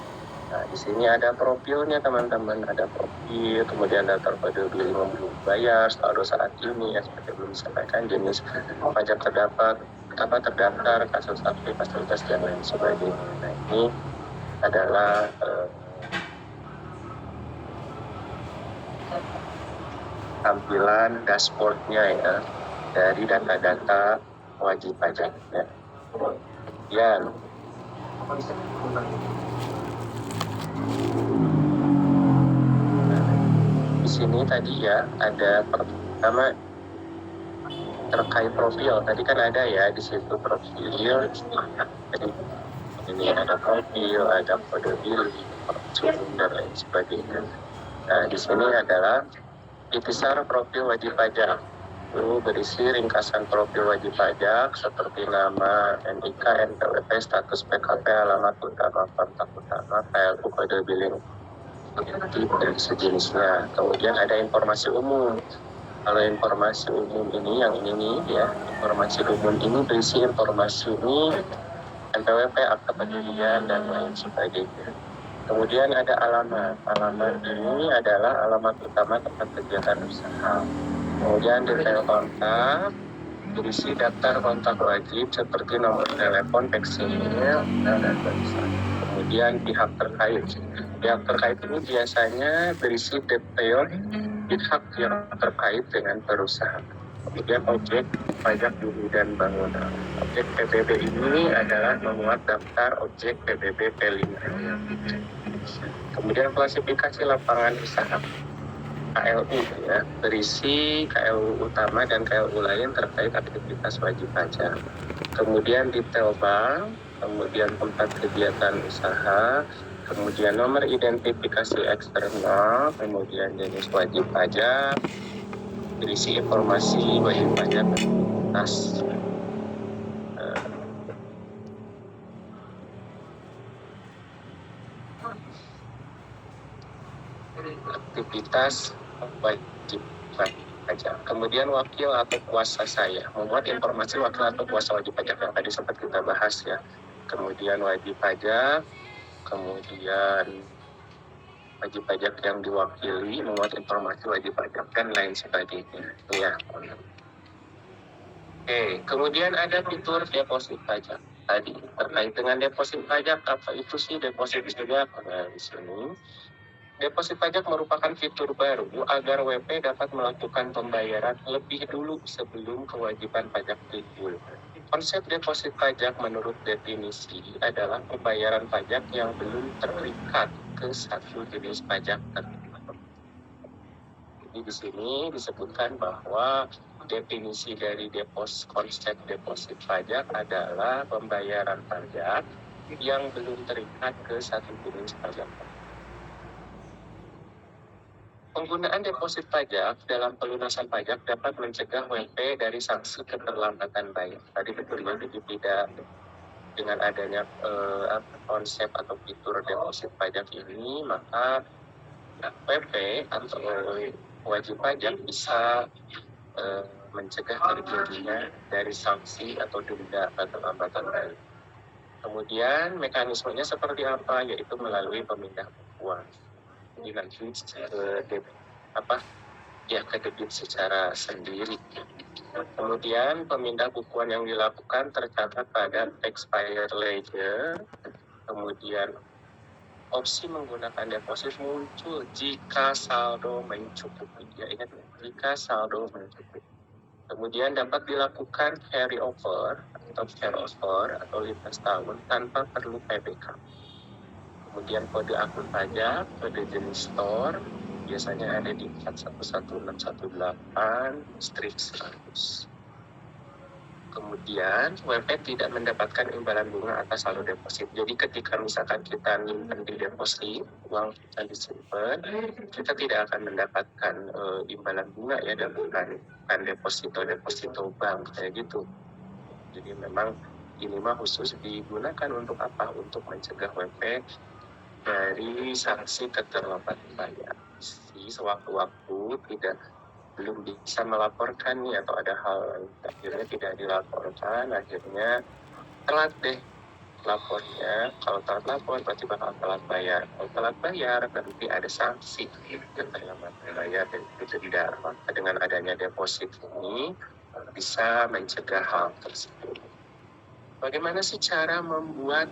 Nah, di sini ada profilnya teman-teman, ada profil, kemudian daftar kode belum bayar, saldo saat ini, seperti belum disampaikan, jenis pajak terdaftar, kasus aktif, fasilitas dan lain sebagainya. Nah, ini adalah tampilan dashboardnya ya, dari data-data wajib pajaknya. Kemudian di sini tadi ya ada pertama terkait profil. Tadi kan ada ya di situ profil. Jadi ini ada profil, ada kode billing, dan lain sebagainya. Nah di sini adalah Itisar profil wajib pajak. Lalu berisi ringkasan profil wajib pajak seperti nama, NIK, NPWP, status PKP, alamat utama, kontak utama, KLU, kode billing, dan sejenisnya. Kemudian ada informasi umum. Kalau informasi umum ini, yang ini nih ya, informasi umum ini berisi informasi ini, NPWP, akta pendirian, dan lain sebagainya. Kemudian ada alamat. Alamat ini adalah alamat utama tempat kegiatan usaha. Kemudian detail kontak, berisi daftar kontak wajib seperti nomor telepon, fax email, dan lain-lain. Kemudian pihak terkait. Pihak terkait ini biasanya berisi detail pihak yang terkait dengan perusahaan. Kemudian objek pajak bumi dan bangunan. Objek PBB ini adalah memuat daftar objek PBB P5. Kemudian klasifikasi lapangan usaha. KLU ya, berisi KLU utama dan KLU lain terkait aktivitas wajib pajak. Kemudian detail bank, kemudian tempat kegiatan usaha, kemudian nomor identifikasi eksternal, kemudian jenis wajib pajak, berisi informasi wajib pajak atas aktivitas wajib pajak. Kemudian wakil atau kuasa saya, membuat informasi wakil atau kuasa wajib pajak yang tadi sempat kita bahas ya. Kemudian wajib pajak, kemudian wajib pajak yang diwakili, membuat informasi wajib pajak dan lain sebagainya. Ya. Oke, kemudian ada fitur deposit pajak. Tadi terkait dengan deposit pajak, apa itu sih deposit pajak? Nah, di sini deposit pajak merupakan fitur baru agar WP dapat melakukan pembayaran lebih dulu sebelum kewajiban pajak timbul. Konsep deposit pajak menurut definisi adalah pembayaran pajak yang belum terikat ke satu jenis pajak tertentu. Jadi di sini disebutkan bahwa definisi dari konsep deposit pajak adalah pembayaran pajak yang belum terikat ke satu jenis pajak. Penggunaan deposit pajak dalam pelunasan pajak dapat mencegah WP dari sanksi keterlambatan bayar. Tadi betul ya, jadi tidak dengan adanya konsep atau fitur deposit pajak ini, maka WP atau wajib pajak bisa mencegah terjadinya dari sanksi atau denda keterlambatan bayar. Kemudian mekanismenya seperti apa? Yaitu melalui pemindah bukuan. Jadi nanti ke debit secara sendiri. Kemudian pemindah bukuan yang dilakukan tercatat pada expired ledger. Kemudian opsi menggunakan deposit muncul jika saldo mencukupi. Ya, ingat, jika saldo mencukupi. Kemudian dapat dilakukan carry over atau lintas tahun tanpa perlu PBK. Kemudian kode akun pajak, kode jenis store, biasanya ada di 411618/100. Kemudian WP tidak mendapatkan imbalan bunga atas saldo deposit. Jadi ketika misalkan kita nyimpen di deposit, uang kita disimpan, kita tidak akan mendapatkan imbalan bunga ya, dan bukan deposito bank kayak gitu. Jadi memang ini mah khusus digunakan untuk apa? Untuk mencegah WP dari sanksi keterlambatan bayar. Si sewaktu-waktu belum bisa melaporkan nih, atau ada hal yang akhirnya tidak dilaporkan, akhirnya telat deh lapornya. Kalau telat lapor berarti bakal telat bayar. Kalau telat bayar nanti ada sanksi keterlambatan bayar dan itu tidak. Maka dengan adanya deposit ini bisa mencegah hal tersebut. Bagaimana sih cara membuat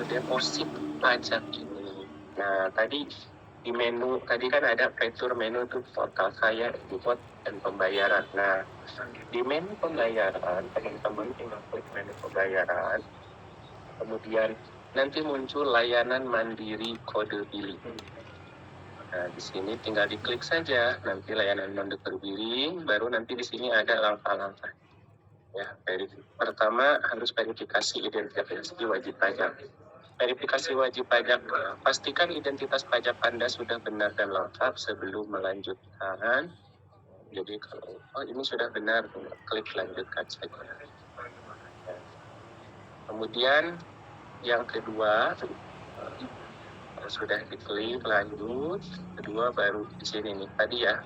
deposit pajak ini? Nah, tadi di menu, tadi kan ada fitur menu tuh portal kaya, import, dan pembayaran. Nah, di menu pembayaran, teman-teman tinggal klik menu pembayaran, kemudian nanti muncul layanan mandiri kode billing. Nah, di sini tinggal diklik saja, nanti layanan mandiri billing, baru nanti di sini ada langkah-langkah. Ya, pertama harus verifikasi identifikasi wajib pajak. Verifikasi wajib pajak. Pastikan identitas pajak Anda sudah benar dan lengkap sebelum melanjutkan. Jadi kalau ini sudah benar, klik lanjutkan saja. Kemudian yang kedua, sudah diklik lanjut, kedua baru di sini nih tadi ya,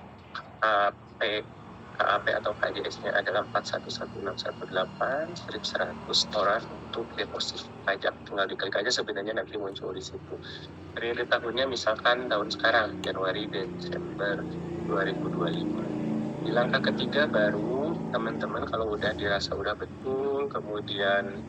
KAP atau KJS-nya adalah 411618 strip 100 setoran untuk deposit pajak. Tinggal diklik aja, sebenarnya nanti muncul di situ. Periode tahunnya misalkan tahun sekarang, Januari Desember 2025. Di langkah ketiga baru teman-teman kalau udah dirasa udah betul, kemudian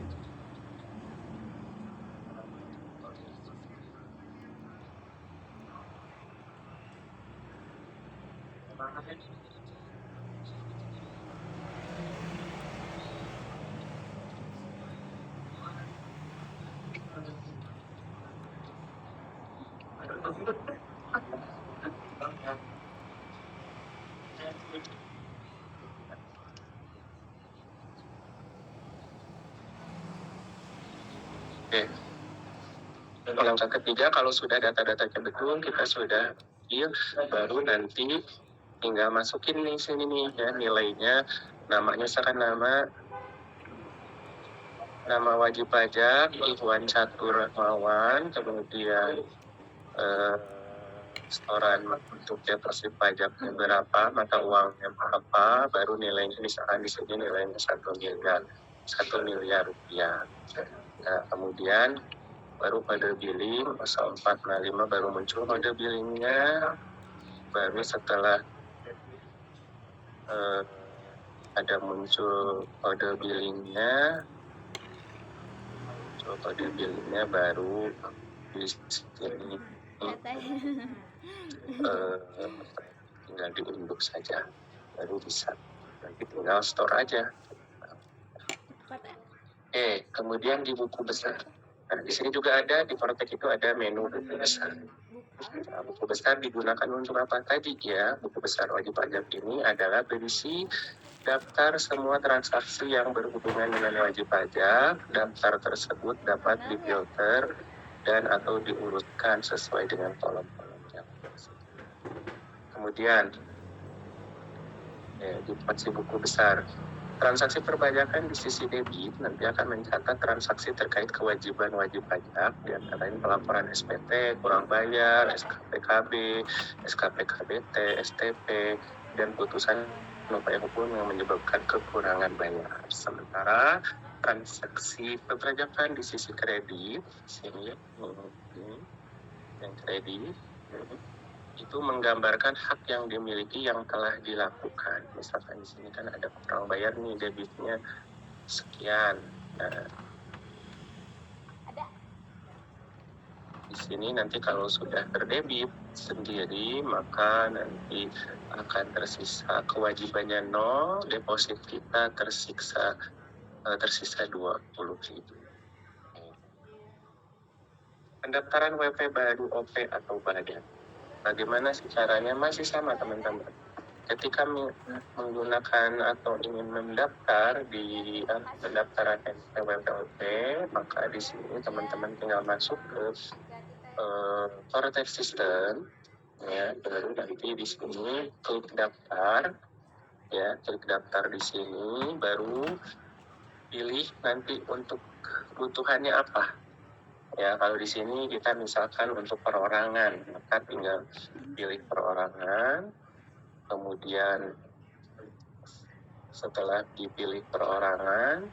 Oke. Langkah ketiga, kalau sudah data-datanya betul, kita sudah baru nanti tinggal masukin nih sini nih ya nilainya, namanya misalkan nama wajib pajak Ikhwan Catur Mawan, kemudian setoran untuk deposit pajaknya berapa, mata uangnya berapa, baru nilainya misalkan di sini nilainya 1 miliar rupiah. Nah, kemudian baru kode billing 0405 baru muncul kode billingnya, baru setelah ada muncul kode billingnya, baru di sini tinggal diunduh saja, baru bisa, nanti tinggal store aja. Kemudian di buku besar. Nah, di sini juga ada, di Fortek itu ada menu buku besar. Nah, buku besar digunakan untuk apa tadi ya? Buku besar wajib pajak ini adalah berisi daftar semua transaksi yang berhubungan dengan wajib pajak. Daftar tersebut dapat difilter dan atau diurutkan sesuai dengan kolom-kolomnya. Kemudian di porsi buku besar, transaksi perpajakan di sisi debit nanti akan mencatat transaksi terkait kewajiban wajib pajak, di antara lain pelaporan SPT, kurang bayar, SKPKB, SKPKBT, STP, dan putusan upaya hukum yang menyebabkan kekurangan bayar. Sementara transaksi perpajakan di sisi kredit, sini yang kredit, itu menggambarkan hak yang dimiliki yang telah dilakukan. Misalkan di sini kan ada kurang bayar nih, debitnya sekian. Nah, di sini nanti kalau sudah terdebit sendiri, maka nanti akan tersisa kewajibannya 0, deposit kita tersisa 20.000. Pendaftaran WP baru OP atau badan. Bagaimana sih caranya? Masih sama teman-teman. Ketika menggunakan atau ingin mendaftar di pendaftaran NPWP, maka di sini teman-teman tinggal masuk ke Fortek System, ya, baru nanti di sini klik daftar, ya, klik daftar di sini, baru pilih nanti untuk kebutuhannya apa. Ya, kalau di sini kita misalkan untuk perorangan, maka tinggal pilih perorangan, kemudian setelah dipilih perorangan,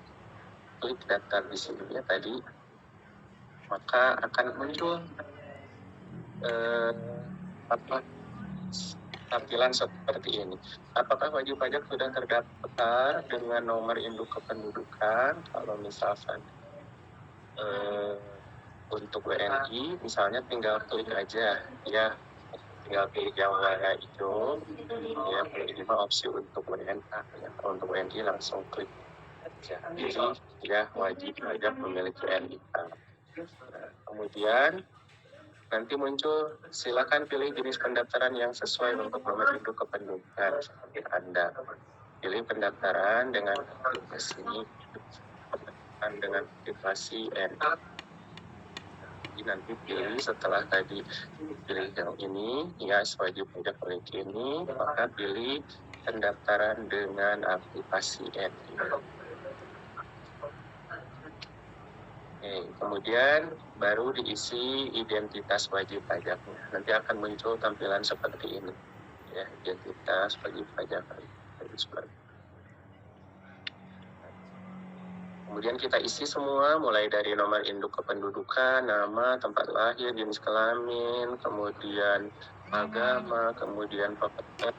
klik daftar di sini ya tadi, maka akan muncul tampilan seperti ini. Apakah wajib pajak sudah terdaftar dengan nomor induk kependudukan? Kalau misalkan untuk WNI, misalnya tinggal klik aja, ya, tinggal pilih yang warna hijau, ya, ini mah opsi untuk WNA, ya. Untuk WNI langsung klik aja. Jadi ya wajib pajak memiliki NIK. Kemudian nanti muncul, silakan pilih jenis pendaftaran yang sesuai untuk nomor induk kependudukan seperti Anda. Pilih pendaftaran dengan aplikasi NIK. Jadi nanti pilih setelah tadi pilih yang ini, ya wajib pajak proyek ini, maka pilih pendaftaran dengan aplikasi NIK. Kemudian baru diisi identitas wajib pajaknya. Nanti akan muncul tampilan seperti ini, ya, identitas wajib pajak. Kemudian kita isi semua, mulai dari nomor induk kependudukan, nama, tempat lahir, jenis kelamin, kemudian agama, kemudian pekerjaan.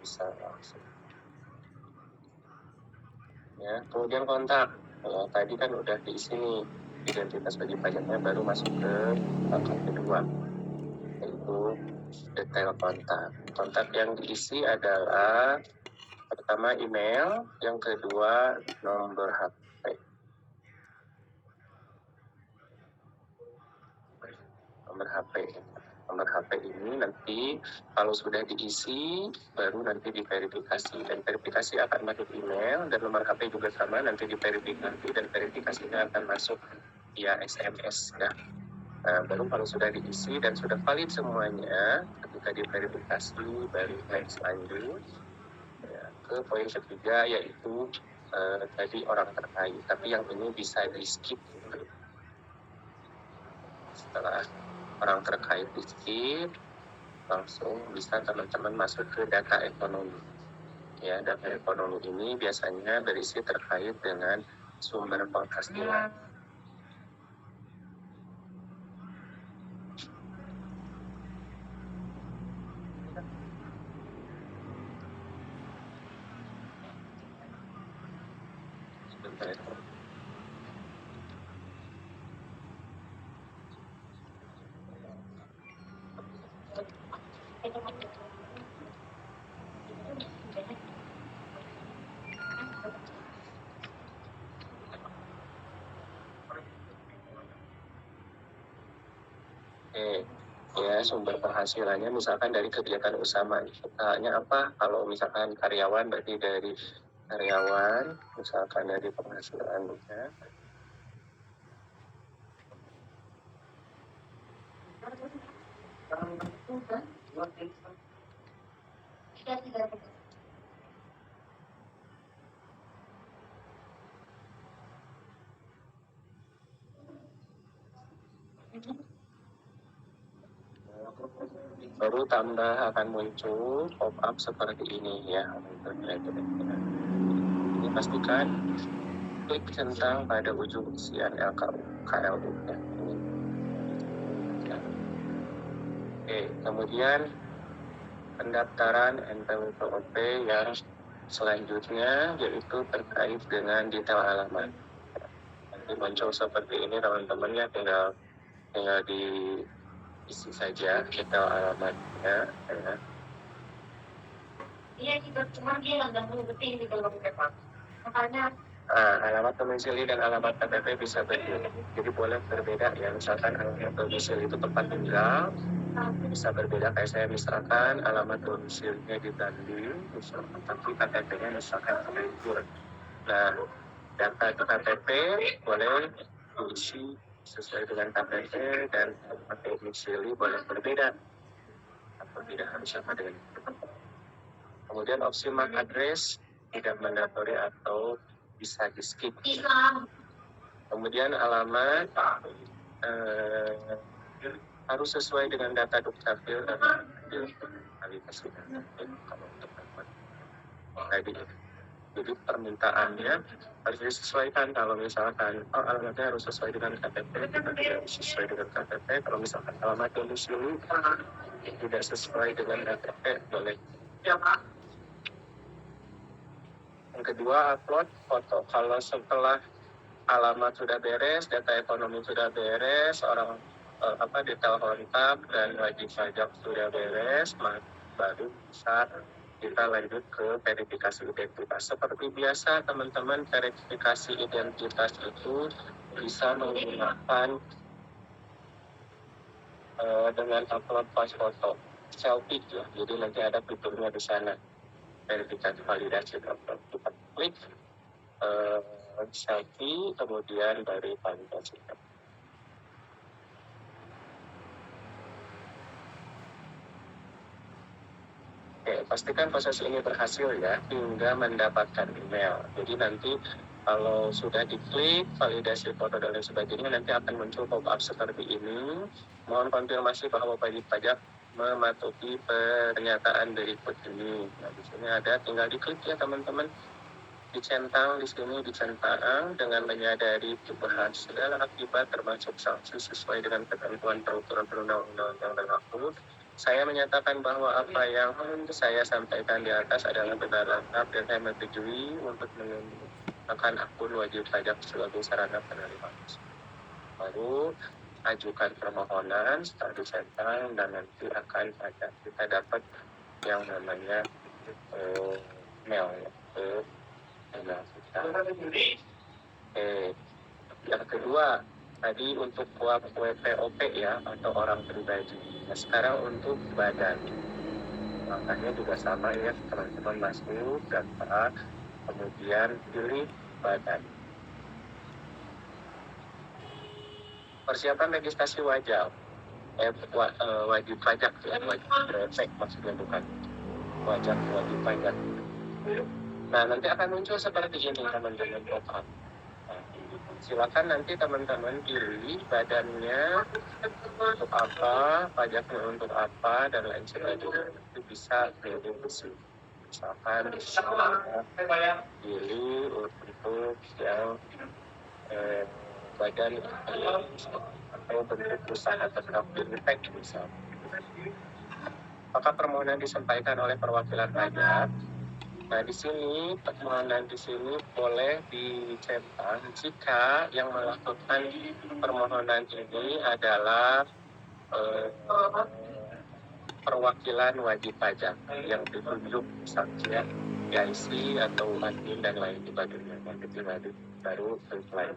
Bisa langsung. Ya, kemudian kontak. Ya, tadi kan udah diisi nih identitas wajib pajaknya, baru masuk ke langkah kedua, yaitu detail kontak. Kontak yang diisi adalah pertama email, yang kedua nomor HP. Nomor HP ini nanti kalau sudah diisi baru nanti diverifikasi, dan verifikasi akan masuk email, dan nomor HP juga sama, nanti diverifikasi dan verifikasinya akan masuk via SMS ya. Nah, baru kalau sudah diisi dan sudah valid semuanya, ketika diverifikasi baru next lanjut ya, ke poin ketiga, yaitu tadi orang terkait, tapi yang ini bisa di skip. Setelah orang terkait di skip, langsung bisa teman-teman masuk ke data ekonomi. Ya, data ekonomi ini biasanya berisi terkait dengan sumber penghasilan. Sebentar. Ya, sumber penghasilannya misalkan dari kegiatan usaha. Usahanya apa? Kalau misalkan karyawan, berarti dari karyawan, misalkan dari penghasilannya. Baru tambah akan muncul pop-up seperti ini ya. Ini pastikan klik centang pada ujung isian KLU ya. Kemudian pendaftaran NPWP yang selanjutnya yaitu terkait dengan detail alamat. Nanti muncul seperti ini teman-teman ya, tinggal diisi saja detail alamatnya ya.
Iya, cuma dia nggak ngebetin di dalam paper. Makanya
alamat domisili dan alamat KTP bisa berbeda. Jadi boleh berbeda ya, misalkan alamat domisili itu tempat tinggal, bisa berbeda. Kayak saya misalkan alamat domisilinya di Bandung, misalkan, tapi KTP-nya misalkan Cianjur. Nah, data di KTP boleh diisi sesuai dengan KTP, dan alamat domisili boleh berbeda atau tidak harus sama dengan itu. Kemudian opsi MAC address tidak mandatory atau bisa di skip. Kemudian alamat harus sesuai dengan data dukcapil dan kualitas kalau untuk tadi. Jadi permintaannya harus disesuaikan. Kalau misalkan alamatnya harus sesuai dengan KTP, tidak sesuai dengan KTP. Kalau misalkan alamat domisili tidak sesuai dengan KTP, boleh. Yang kedua, upload foto. Kalau setelah alamat sudah beres, data ekonomi sudah beres, detail kontak dan wajib pajak sudah beres, baru bisa kita lanjut ke verifikasi identitas. Seperti biasa teman-teman, verifikasi identitas itu bisa menggunakan dengan upload pas foto selfie ya. Jadi nanti ada fiturnya di sana. verifikasi validasi daftar. Kita klik selfie, kemudian dari validasi. Oke, pastikan proses ini berhasil ya, hingga mendapatkan email. Jadi nanti kalau sudah diklik validasi foto dan lain sebagainya, nanti akan muncul pop-up seperti ini. Mohon konfirmasi bahwa wajib pajak mematuhi pernyataan berikut ini. Nah, di sini ada, tinggal diklik ya teman-teman. Dicentang di sini, dicentang dengan menyadari perubahan segala akibat termasuk sanksi sesuai dengan ketentuan peraturan perundang-undangan yang berlaku. Saya menyatakan bahwa apa yang saya sampaikan di atas adalah benar lengkap dan saya menyetujui untuk menggunakan akun wajib pajak sebagai sarana penerimaan. Baru ajukan permohonan, setelah dicentang dan nanti akan ada kita dapat yang namanya mail ke email kita. Yang kedua tadi untuk WPOP ya, atau orang pribadi. Nah, sekarang untuk badan, makanya juga sama ya teman-teman, masuk daftar, kemudian pilih badan. Persiapan registrasi wajib pajak ya, wajib pajak maksudnya, bukan wajib pajak. Nah, nanti akan muncul seperti ini teman-teman pop-up. Silakan nanti teman-teman pilih badannya untuk apa, pajaknya untuk apa, dan lain sebagainya. Itu bisa pilih besi. Misalkan pilih untuk yang badan atau bentuk usaha tetap fintech misalnya. Maka permohonan disampaikan oleh perwakilan pajak. Nah, di sini permohonan di sini boleh dicentang jika yang melakukan permohonan ini adalah perwakilan wajib pajak yang ditunjuk misalnya PIC atau admin dan lain sebagainya. Baru lain.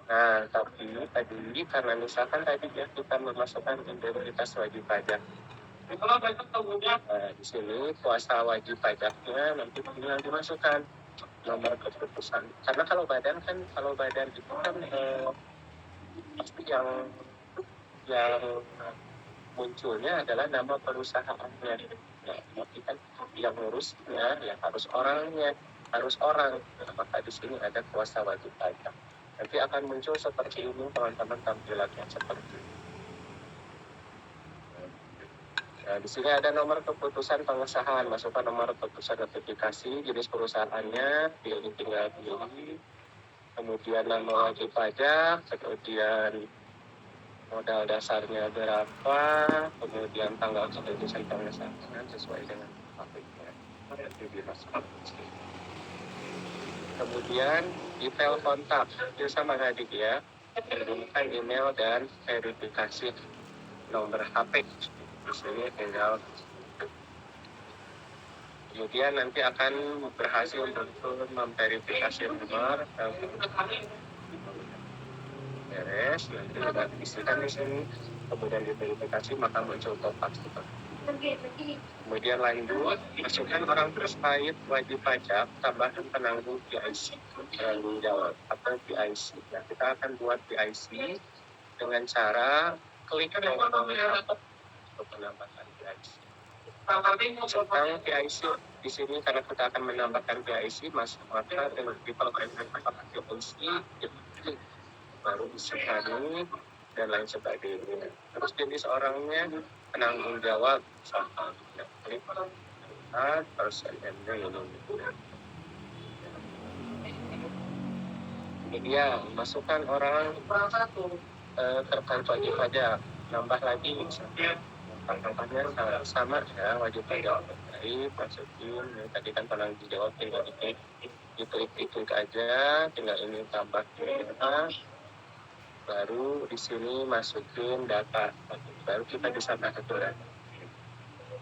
Nah, tapi tadi karena misalkan tadi ya kita memasukkan identitas wajib pajak. Di sini kuasa wajib pajaknya nanti tinggal dimasukkan nomor keputusan. Karena kalau badan itu kan pasti yang munculnya adalah nama perusahaannya. Nah, tapi kan yang ngurusnya ya harus orangnya, harus orang. Maka di sini ada kuasa wajib pajak. Nanti akan muncul seperti ini teman-teman, tampilannya seperti ini. Nah, di sini ada nomor keputusan pengesahan, masukkan nomor keputusan notifikasi, jenis perusahaannya, tinggal pilih, kemudian nama wajib pajak, kemudian modal dasarnya berapa, kemudian tanggal keputusan pengesahan sesuai dengan pabriknya. Kemudian detail kontak, itu sama tadi ya, menggunakan email dan verifikasi nomor HP. Di sini tinggal, kemudian nanti akan berhasil untuk memverifikasi nomor, beres, nanti kita isikan di sini, kemudian diverifikasi maka muncul pop-up seperti. Kemudian lanjut, masukkan orang terkait wajib pajak, tambahan penanggung PIC, penanggung jawab atau PIC. Nah, kita akan buat PIC dengan cara klik nomor untuk menambahkan PIC. Tentang PIC di sini karena kita akan menambahkan PIC, maka dengan diperlukan PIC baru disukani dan lain sebagainya. Terus jenis orangnya penanggung jawab, misalnya klik person and name. Kemudian masukkan orang terkait wajib pajak, nambah lagi misalnya tambahnya sama ya, wajib pajak terkait, masukin tadi kan penanggung jawab, tinggal diklik aja, tinggal ini tambah kita. Baru di sini masukin data, baru kita bisa atur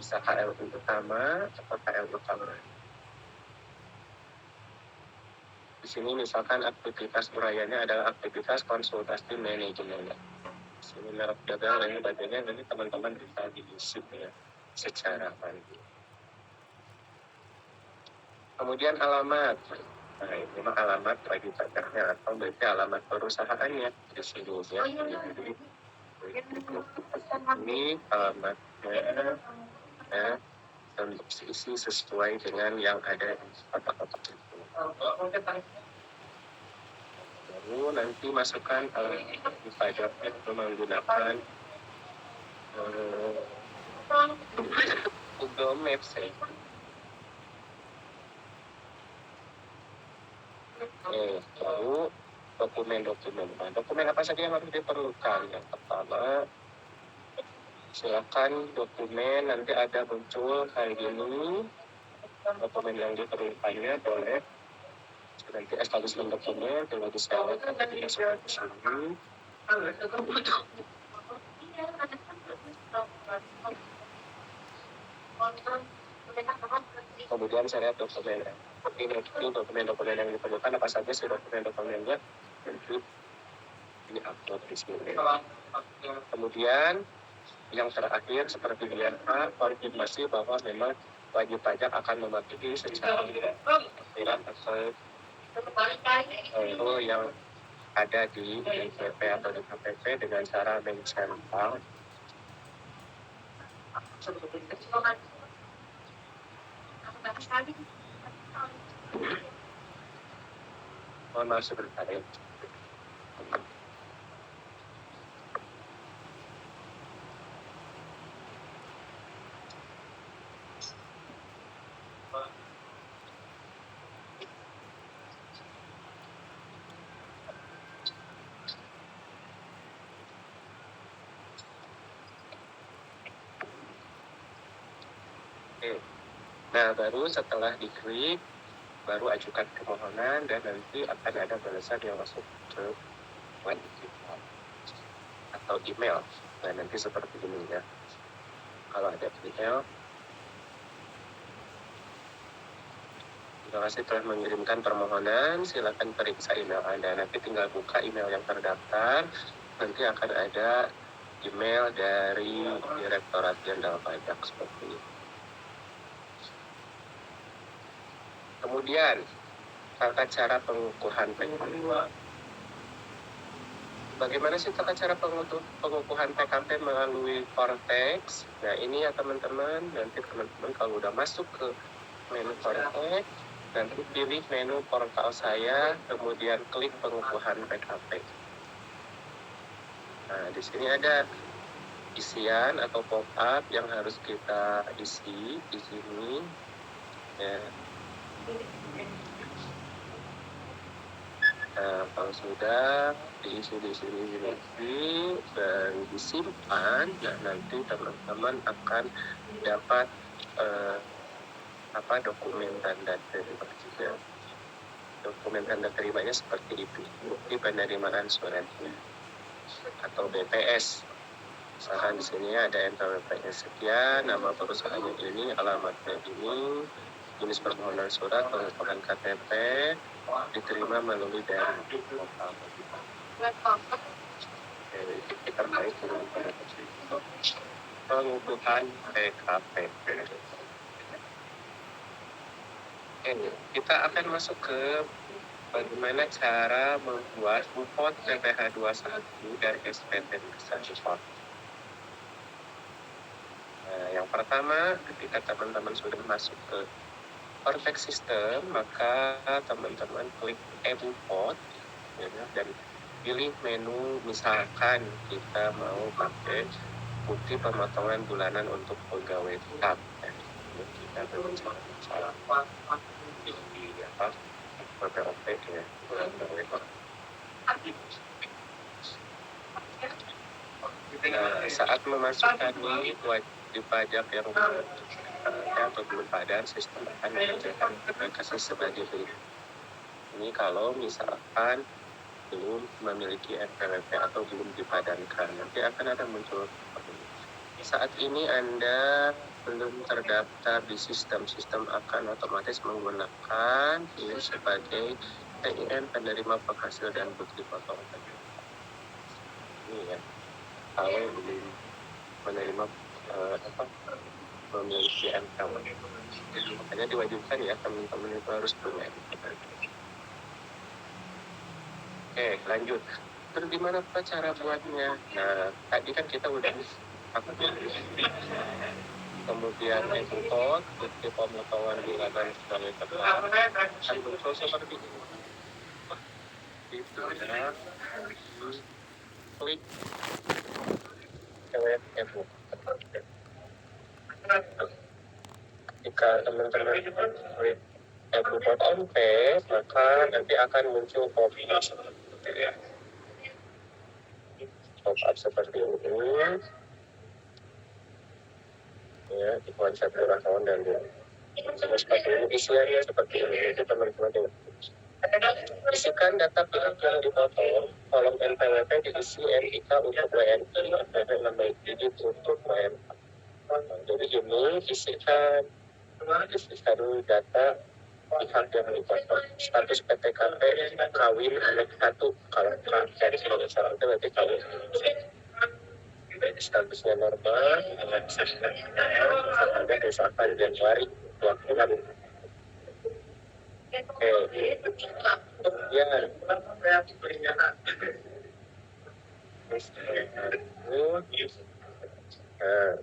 bisa KLU utama atau KLU utama. Di sini misalkan aktivitas uraiannya adalah aktivitas konsultasi manajemen. Di sini merek dagang ini bagiannya, nanti teman-teman bisa diisi ya secara mandiri. Kemudian alamat. Nah, ini mah alamat wajib pajaknya atau berarti alamat perusahaannya di sini ya. Ini alamatnya ya, dan isi sesuai dengan yang ada di kotak-kotak itu. Baru nanti masukkan di pajaknya itu menggunakan Google Maps ya. Lalu dokumen-dokumen. Nah, dokumen apa saja yang harus diperlukan? Yang pertama, silakan dokumen nanti ada muncul kayak gini. Dokumen yang diperlukannya boleh nanti establishment dokumen, tinggal di-select nanti masukkan ke sini. Kemudian saya lihat dokumen. Ini dokumen-dokumen yang diperlukan apa saja sih dokumen-dokumennya nanti di-upload di sini. Kemudian yang terakhir seperti biasa konfirmasi bahwa memang wajib pajak akan mematuhi secara aturan atau yang ada di NPWP atau di KPP dengan cara mencatat. Mohon maaf sebentar ya. Nah, baru setelah diklik, baru ajukan permohonan dan nanti akan ada balasan yang masuk ke web kita atau email. Nah, nanti seperti ini ya. Kalau ada email, terima kasih telah mengirimkan permohonan. Silakan periksa email Anda. Nanti tinggal buka email yang terdaftar. Nanti akan ada email dari Direktorat Jenderal Pajak seperti ini. Kemudian, tata cara pengukuhan PKP. Bagaimana sih tata cara pengukuhan PKP melalui Cortex? Nah, ini ya teman-teman. Nanti teman-teman kalau udah masuk ke menu Cortex, nanti pilih menu portal saya, kemudian klik pengukuhan PKP. Nah, di sini ada isian atau pop-up yang harus kita isi di sini. Ya. Nah, kalau sudah diisi di sini dan disimpan, nah nanti teman-teman akan dapat dokumen tanda terima juga. Dokumen tanda terimanya seperti itu, bukti penerimaan suratnya atau BPS. Misalkan di sini ada NPWP sekian, nama perusahaannya ini, alamatnya ini, jenis permohonan surat pengukuhan KTP diterima melalui dari portal. Terkait dengan pengukuhan PKP. Kita akan masuk ke bagaimana cara membuat upot PPh 21 dari SPT Desa. Nah, yang pertama, ketika teman-teman sudah masuk ke Cortex System, maka teman-teman klik e-upot ya, dan pilih menu, misalkan kita mau pakai bukti pemotongan bulanan untuk pegawai tetap. Kita berbicara di PPOP ya. Nah, saat memasukkan wajib pajak yang atau belum padan, sistem akan mengerjakan kasih sebagai berikut. Ini kalau misalkan belum memiliki NPWP atau belum dipadankan, nanti akan ada muncul. Saat ini Anda belum terdaftar di sistem akan otomatis menggunakan ini sebagai PIN penerima penghasil dan bukti potongan. Ini ya, kalau belum menerima memiliki MK. Makanya diwajibkan ya teman-teman itu harus punya. Oke, lanjut. Terus gimana Pak cara buatnya? Nah, tadi kan kita udah kemudian ekspor, bukti pemotongan bulanan sebagai tetap, akan muncul seperti ini. Itu ya, klik EWF. Jika teman-teman klik EWF, maka nanti akan muncul pop-up seperti ini. Ya, di konsep account dan seperti ini, isiannya seperti ini. Itu teman-teman tinggal isikan data pihak yang dipotong, kolom NPWP diisi NIK untuk WNI, nama ID untuk WNI. Jadi ini isikan data pihak yang dipotong. Status PTKP kawin anak satu, kalau dari sebagai syarat itu berarti kawin. Statusnya normal, ada misalkan Januari 20. Ya, nah,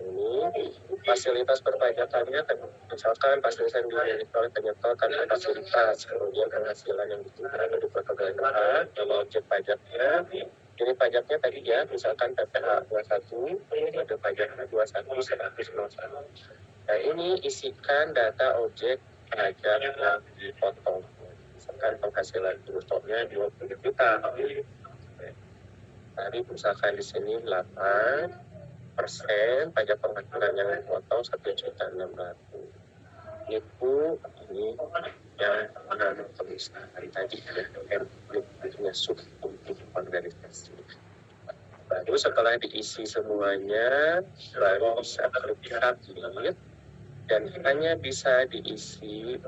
ini fasilitas perpajakannya, misalkan fasilitas yang dimiliki oleh penyetor tanpa fasilitas, kemudian penghasilan yang diterima dari pegawai negara, nama objek pajaknya. Ini pajaknya tadi ya, misalkan PPh 21, ada pajaknya 21, 101. Nah, ini isikan data objek pajak yang dipotong. Misalkan penghasilan brutonya 20 juta. Tadi misalkan di sini 8%, pajak penghasilan yang dipotong 1.600.000. Itu ini yang perusahaan tadi punya sub untuk organisasi. Baru setelah diisi semuanya, baru bisa klik submit, dan hanya bisa diisi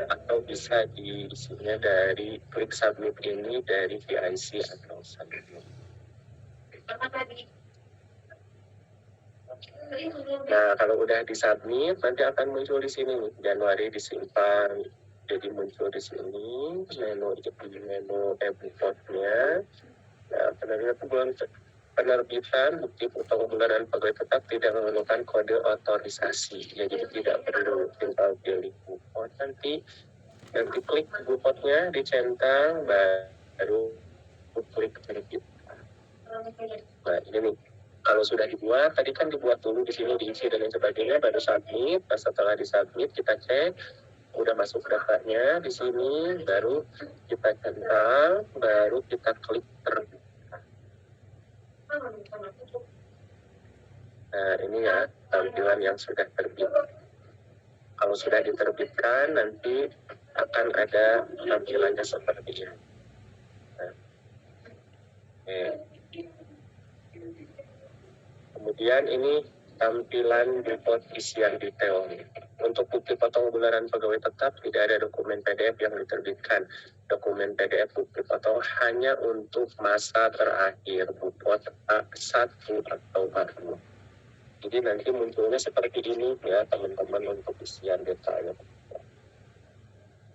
atau bisa diisinya dari klik submit ini dari VIC atau submit. Nah, kalau udah disubmit, nanti akan muncul di sini nih, Januari disimpan. Jadi muncul di sini menu e-report-nya. Nah, penerbitan bukti potong bulanan pegawai tetap tidak memerlukan kode otorisasi. Ya, jadi tidak perlu tinggal pilih bupot. Nanti klik bupotnya, dicentang, baru klik terbit. Nah, ini nih. Kalau sudah dibuat, tadi kan dibuat dulu di sini, diisi dan lain sebagainya, baru submit. Nah, setelah disubmit, kita cek, udah masuk datanya di sini, baru kita centang, baru kita klik terbit. Nah, ini ya tampilan yang sudah terbit. Kalau sudah diterbitkan, nanti akan ada tampilannya seperti ini. Nah, kemudian ini tampilan report isian detail. Untuk bukti potong bulanan pegawai tetap tidak ada dokumen PDF yang diterbitkan. Dokumen PDF bukti potong hanya untuk masa terakhir bupot A1 atau A2. Jadi nanti munculnya seperti ini ya teman-teman untuk isian detailnya.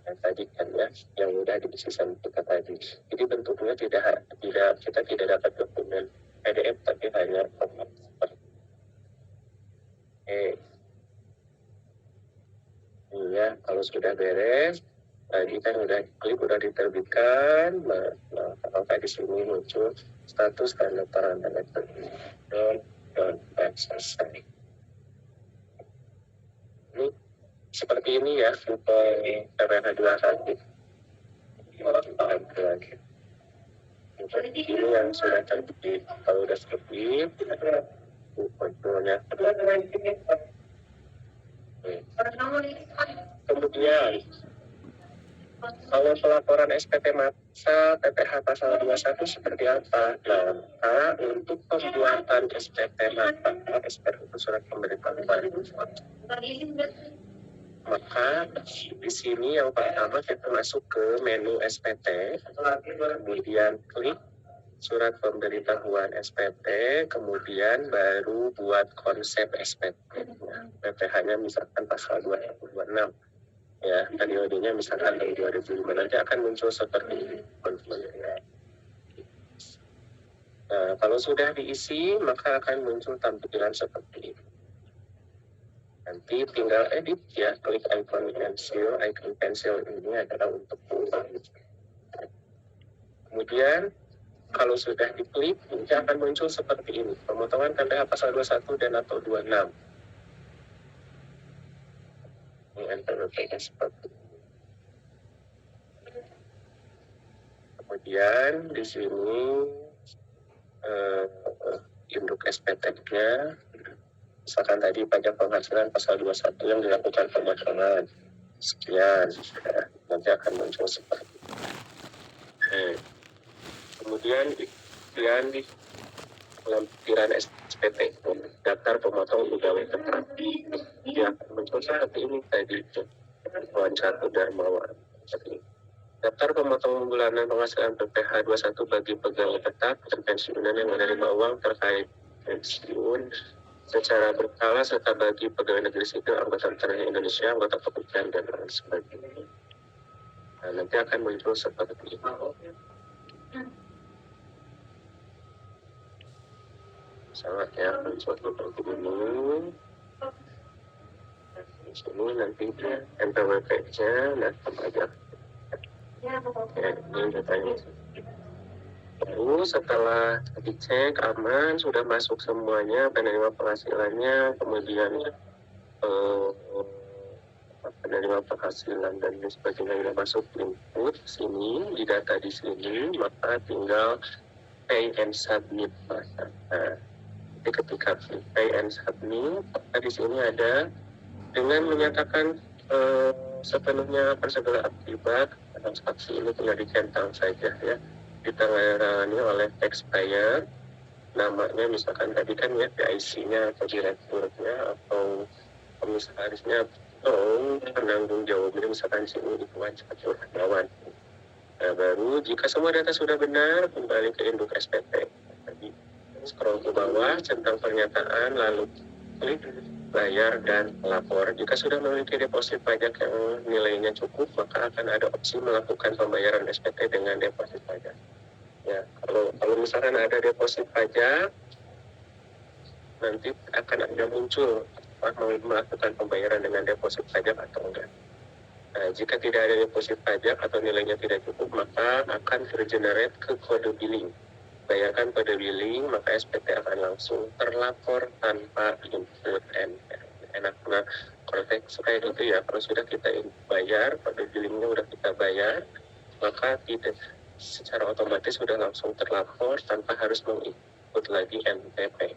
Yang tadi kan ya, yang udah diisi sama kita tadi. Jadi bentuknya kita tidak dapat dokumen PDF tapi hanya format seperti ini ya. Kalau sudah beres, tadi kan udah klik, udah diterbitkan. Nah kalau di sini muncul status pendaftaran elektronik dan selesai. Ini seperti ini ya, tipe PPh 21. Ini yang sudah terbit. Kalau udah terbit, kontrolnya. Kemudian, kalau pelaporan SPT masa PPh pasal 21 seperti apa? Nah, untuk pembuatan SPT masa, SPT itu surat pemberitahuan, maka di sini yang pertama kita masuk ke menu SPT, kemudian klik surat pemberitahuan SPT, kemudian baru buat konsep SPT. PPh-nya misalkan pasal 2126. Ya, periodenya misalkan tahun 2005, nanti akan muncul seperti ini. Nah, kalau sudah diisi, maka akan muncul tampilan seperti ini. Nanti tinggal edit ya, klik icon pensil. Icon pensil ini adalah untuk mengubah. Kemudian, kalau sudah diklik, nanti akan muncul seperti ini. Pemotongan KPH pasal 21 dan atau 26. Ini NPWP-nya seperti ini. Kemudian, di sini induk SPT-nya, misalkan tadi pajak penghasilan pasal 21 yang dilakukan pemotongan sekian, nanti akan muncul seperti ini. Kemudian di lampiran SPT, daftar pemotong pegawai tetap, dia akan muncul seperti ini tadi, Wan 1 Darmawan. Daftar pemotong bulanan penghasilan PPh 21 bagi pegawai tetap dan pensiunan yang menerima uang terkait pensiun secara berkala serta bagi pegawai negeri sipil, anggota tentara Indonesia, anggota kepolisian dan lain sebagainya. Nah, nanti akan muncul seperti ini. Sangat ya, muncul seperti ini. Di sini nanti NPWP-nya dan pajak. Ya, ini datanya. Lalu setelah dicek aman, sudah masuk semuanya, penerima penghasilannya, kemudian penerima penghasilan dan sebagainya sudah masuk input sini, di data di sini, maka tinggal pay and submit. Nah, jadi ketika pay and submit, di sini ada dengan menyatakan sepenuhnya segala akibat transaksi ini tinggal dicentang saja ya, ditangani oleh taxpayer, namanya misalkan tadi kan ya PIC-nya atau direkturnya atau komisarisnya atau penanggung jawabnya misalkan sini itu wajib Kurniawan. Nah, baru jika semua data sudah benar, kembali ke induk SPT. Tadi scroll ke bawah, centang pernyataan, lalu klik bayar dan lapor. Jika sudah memiliki deposit pajak yang nilainya cukup, maka akan ada opsi melakukan pembayaran SPT dengan deposit pajak. Ya, kalau misalkan ada deposit pajak, nanti akan ada muncul mau melakukan pembayaran dengan deposit pajak atau enggak. Nah, jika tidak ada deposit pajak atau nilainya tidak cukup, maka akan tergenerate ke kode billing. Bayarkan kode billing, maka SPT akan langsung terlapor tanpa input enak. Nah, kalau kayak gitu ya, kalau sudah kita bayar, kode billingnya sudah kita bayar, maka tidak secara otomatis sudah langsung terlapor tanpa harus menginput lagi NPP.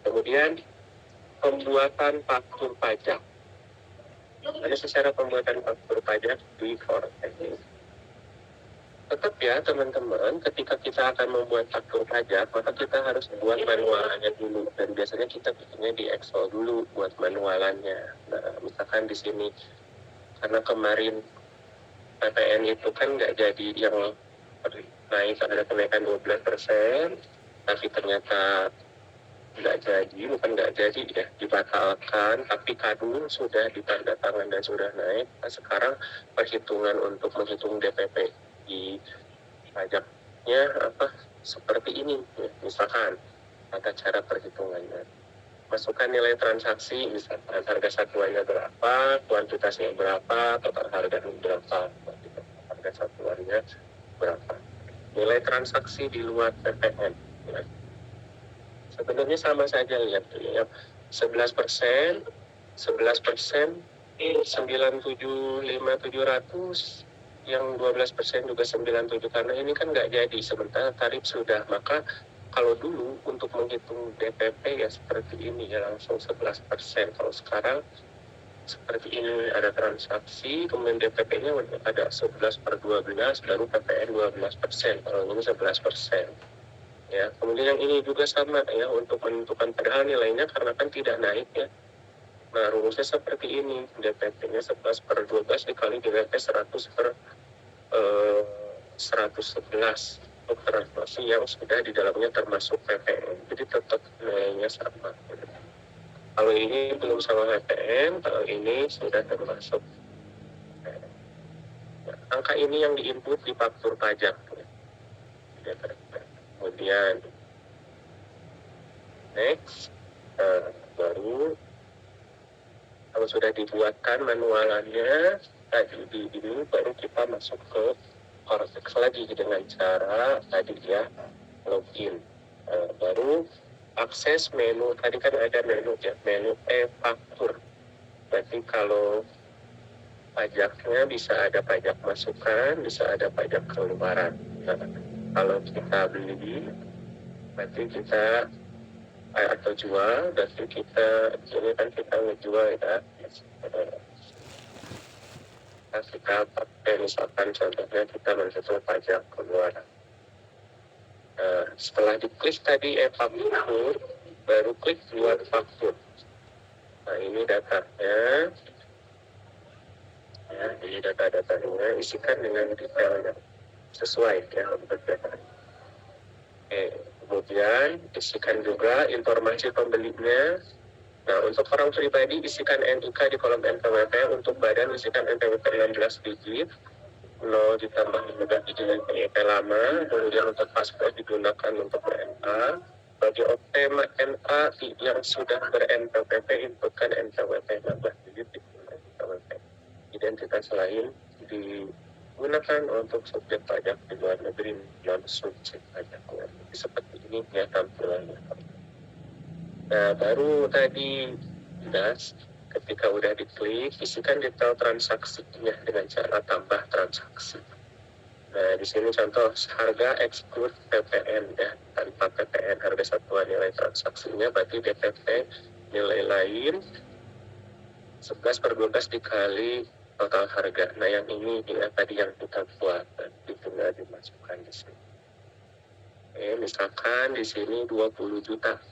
Kemudian pembuatan faktur pajak. Ada secara pembuatan faktur pajak di Vortex. Tetap ya teman-teman, ketika kita akan membuat faktur pajak, maka kita harus buat manualannya dulu. Dan biasanya kita bikinnya di Excel dulu buat manualannya. Nah, misalkan di sini, karena kemarin PPN itu kan nggak jadi yang naik, ada kenaikan 12%, tapi ternyata bukan nggak jadi ya, dibatalkan, tapi kadung sudah ditandatangan dan sudah naik. Nah, sekarang perhitungan untuk menghitung DPP di pajaknya seperti ini ya. Misalkan tata cara perhitungannya, masukkan nilai transaksi, misalkan harga satuannya berapa, kuantitasnya berapa, total harga berapa, harga satuannya berapa, nilai transaksi di luar PPN ya. Sebenarnya sama saja, lihat ya, 11%, 975.700, yang 12% juga 97, karena ini kan nggak jadi, sementara tarif sudah. Maka kalau dulu untuk menghitung DPP ya seperti ini ya, langsung 11%. Kalau sekarang seperti ini, ada transaksi, kemudian DPP-nya ada 11/12, baru PPN 12%, kalau ini 11%. Ya, kemudian yang ini juga sama ya, untuk menentukan padahal nilainya karena kan tidak naik ya. Nah, rumusnya seperti ini, DPP-nya 11/12 dikali DPP 100/12. 111 untuk transaksi yang sudah di dalamnya termasuk PPN. Jadi tetap nilainya sama. Kalau ini belum sama PPN, kalau ini sudah termasuk. Angka ini yang diinput di faktur pajak. Kemudian next, baru kalau sudah dibuatkan manualannya tadi di ini baru kita masuk ke Cortex lagi dengan cara tadi ya login. Baru akses menu, tadi kan ada menu ya, menu e-faktur. Berarti kalau pajaknya bisa ada pajak masukan, bisa ada pajak keluaran. Nah, kalau kita beli, berarti kita atau jual, berarti kita ini kan kita ngejual ya. Kita pakai misalkan contohnya kita menentukan pajak keluaran. Setelah diklik tadi e-faktur, baru klik buat faktur. Nah ini datanya, ya, ini data-datanya isikan dengan detail yang sesuai ya untuk data. Kemudian isikan juga informasi pembelinya. Nah untuk orang pribadi isikan NIK di kolom NPWP, untuk badan isikan NPWP 16 digit. 0 ditambah juga izin NPWP lama, kemudian untuk paspor digunakan untuk NA. Bagi OPM NA yang sudah ber-NPWP, inputkan NPWP 16 digit di NPWP. Identitas lain digunakan untuk subjek pajak di luar negeri non subjek pajak luar negeri. Seperti ini ya tampilannya. Nah baru tadi jelas. Ketika udah diklik, isikan detail transaksinya dengan cara tambah transaksi. Nah, di sini contoh harga exclude PPN ya, tanpa PPN harga satuan nilai transaksinya, berarti DPP nilai lain 11/12 dikali total harga. Nah, yang ini ya, tadi yang kita buat, tinggal dimasukkan di sini. Misalkan di sini 20 juta.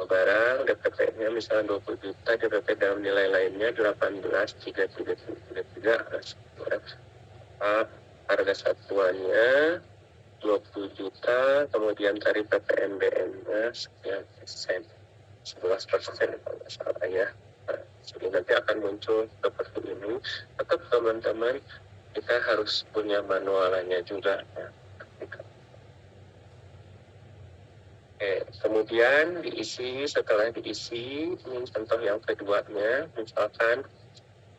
Barang DPP-nya misalnya 20 juta, DPP dalam nilai lainnya 18.333, harga satuannya 20 juta, kemudian tarif PPNBM-nya sekian persen, 11% kalau nggak salah ya. Nah, jadi nanti akan muncul seperti ini. Tetap teman-teman kita harus punya manualannya juga ya. Kemudian diisi, setelah diisi, ini contoh yang keduanya, misalkan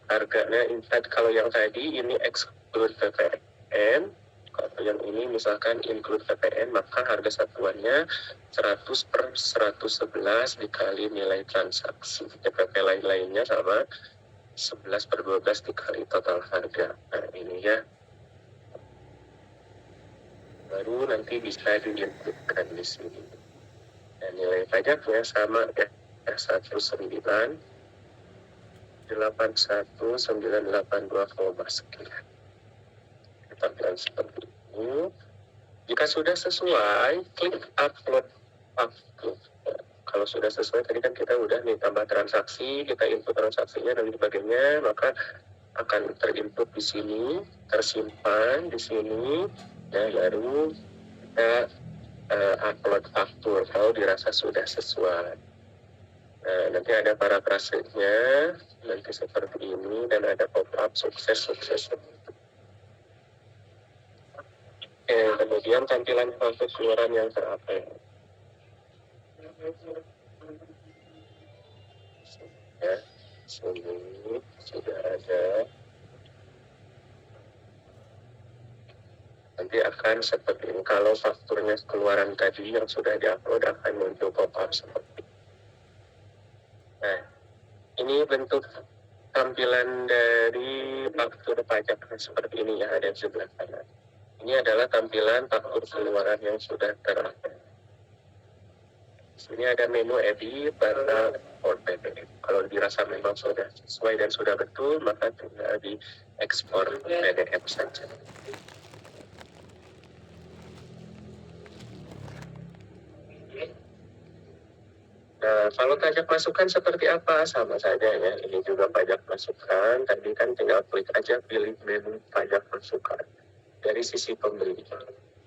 harganya, kalau yang tadi ini exclude PPN, kalau yang ini misalkan include PPN, maka harga satuannya 100/111 dikali nilai transaksi. DPP lain-lainnya sama 11/12 dikali total harga. Nah ini ya. Baru nanti bisa diinputkan di sini. Dan nilai pajaknya sama ya, 1981.982, sekian. Tampilan seperti ini. Jika sudah sesuai, klik upload faktur. Kalau sudah sesuai, tadi kan kita udah nih tambah transaksi, kita input transaksinya dan sebagainya, maka akan terinput di sini, tersimpan di sini, dan baru kita upload faktur kalau dirasa sudah sesuai. Nah, nanti ada paragrafnya, nanti seperti ini, dan ada pop-up sukses. Kemudian tampilan faktur keluaran yang terupdate. Ya, sini sudah ada. Nanti akan seperti ini. Kalau fakturnya keluaran tadi yang sudah diupload akan muncul pop-up seperti ini. Nah, ini bentuk tampilan dari faktur pajak seperti ini ya, ada di sebelah kanan. Ini adalah tampilan faktur keluaran yang sudah terupload. Sini ada menu edit, data, export PDF. Kalau dirasa memang sudah sesuai dan sudah betul, maka tinggal di ekspor PDF saja. Nah, kalau pajak masukan seperti apa? Sama saja ya, ini juga pajak masukan. Tadi kan tinggal klik aja pilih menu pajak masukan. dari sisi pembeli.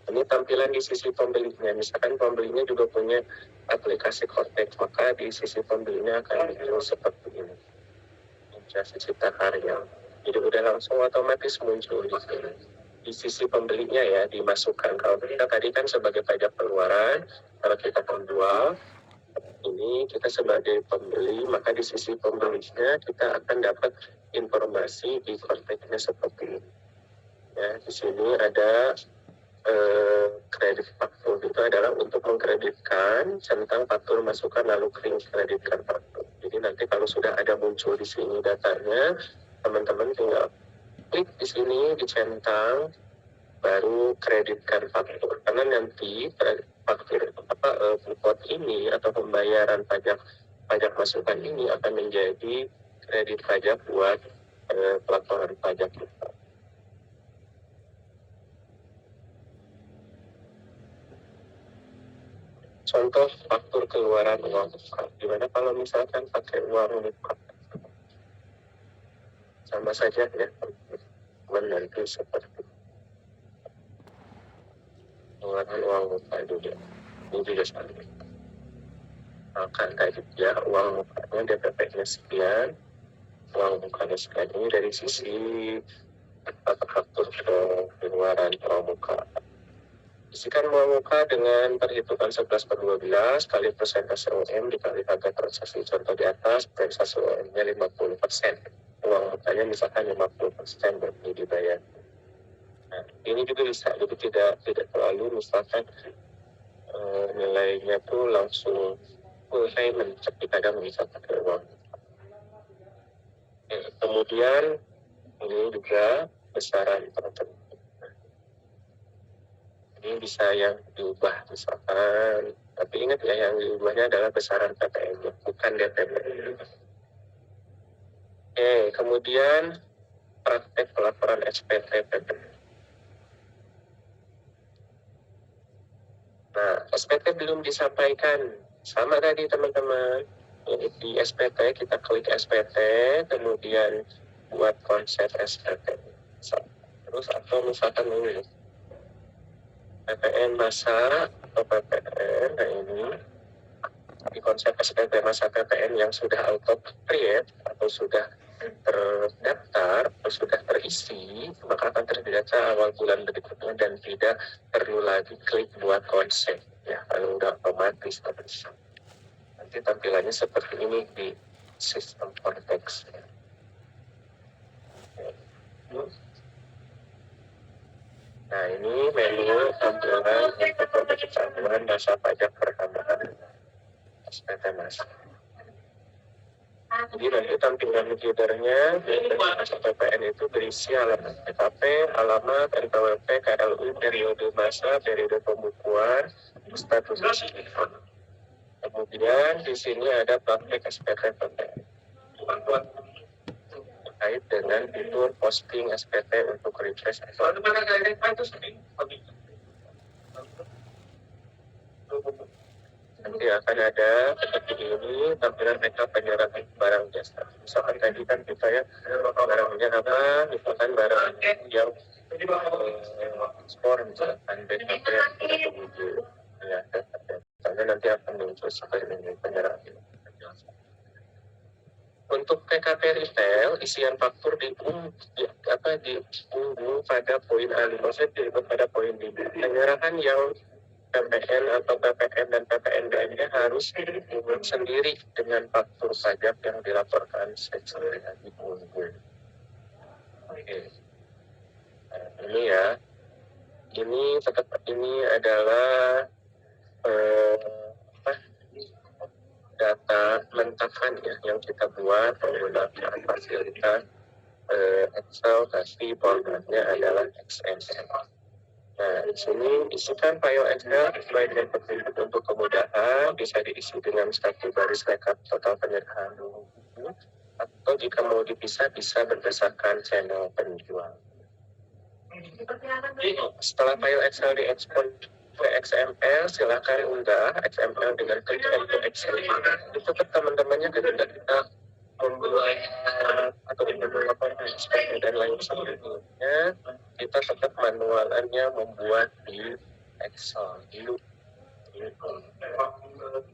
Ini tampilan di sisi pembelinya. Misalkan pembelinya juga punya aplikasi Cortex, maka di sisi pembelinya akan muncul seperti ini. Jasa Cipta Karya. Jadi udah langsung otomatis muncul di sini. Di sisi pembelinya ya dimasukkan. Kalau kita tadi kan sebagai pajak pengeluaran, kalau kita penjual, ini kita sebagai pembeli, maka di sisi pembelinya kita akan dapat informasi di konteksnya seperti ini. Ya, di sini ada kredit faktur, itu adalah untuk mengkreditkan tentang faktur masukan lalu kreditkan faktur. Jadi nanti kalau sudah ada muncul di sini datanya, teman-teman tinggal klik di sini dicentang baru kreditkan faktur. Karena nanti faktur pot ini atau pembayaran pajak masukan ini akan menjadi kredit pajak buat pelaporan pajak kita. Contoh faktur keluaran uang muka. Gimana kalau misalkan pakai uang muka? Sama saja ya, nanti seperti pengeluaran uang muka juga. Ini juga sama. Maka tadi ya uang mukanya DPP-nya sekian, uang mukanya sekian. Ini dari sisi faktur pengeluaran uang muka. Isikan uang muka dengan perhitungan 11/12 kali persentase OM dikali harga transaksi. Contoh di atas, persentase OM-nya 50%. Uang mukanya misalkan 50% berarti dibayar. Nah, ini juga bisa, jadi tidak terlalu misalkan nilainya tuh langsung full payment ketika ada misalkan pakai uang. Kemudian ini juga besaran tertentu. Ini bisa yang diubah misalkan, tapi ingat ya yang diubahnya adalah besaran PPN, bukan DPP. Kemudian praktek pelaporan SPT PPN. Nah, SPT belum disampaikan, sama tadi teman-teman. Di SPT kita klik SPT, kemudian buat konsep SPT. Terus atau misalkan ini PPN masa atau PPN, nah ini di konsep SPT masa PPN yang sudah auto create atau sudah terdaftar atau sudah terisi, maka akan terdata awal bulan berikutnya dan tidak perlu lagi klik buat konsep ya, kalau udah otomatis terisi. Nanti tampilannya seperti ini di sistem Cortex. Nah, ini menu tampilan untuk pemberitahuan dasar pajak pertambahan SPT Mas. Jadi nanti tampilan headernya PPN itu berisi alamat TKP, alamat NPWP, KLU, periode masa, periode pembukuan, status telepon. Kemudian di sini ada praktek SPT PPN. Terkait dengan fitur posting SPT untuk refresh. Nanti akan ada seperti ini tampilan mereka penyerahan barang jasa. Misalkan tadi kan kita ya barangnya apa, misalkan barang yang ekspor misalkan BKP yang sudah terwujud. Ya, misalnya nanti akan muncul seperti ini penyerahan. Untuk PKP retail, isian faktur diunggah pada poin A5, pada poin B. Penyerahan yang PPN atau PPN dan PPNBM-nya harus diunggah sendiri dengan faktur pajak yang dilaporkan sesuai diunggah. Oke. Nah, ini ya. Ini adalah data mentakan ya yang kita buat menggunakan fasilitas Excel, tapi formatnya adalah XML. Nah, di sini isikan file Excel sesuai dengan petunjuk untuk kemudahan, bisa diisi dengan satu baris rekap total penyerahan atau jika mau dipisah bisa berdasarkan channel penjual. Setelah file Excel diekspor ke XML, silakan unggah XML dengan klik Enter Excel. Itu ke teman-temannya ketika kita membuat atau melakukan dan lain sebagainya. kita tetap manualannya membuat di Excel dulu.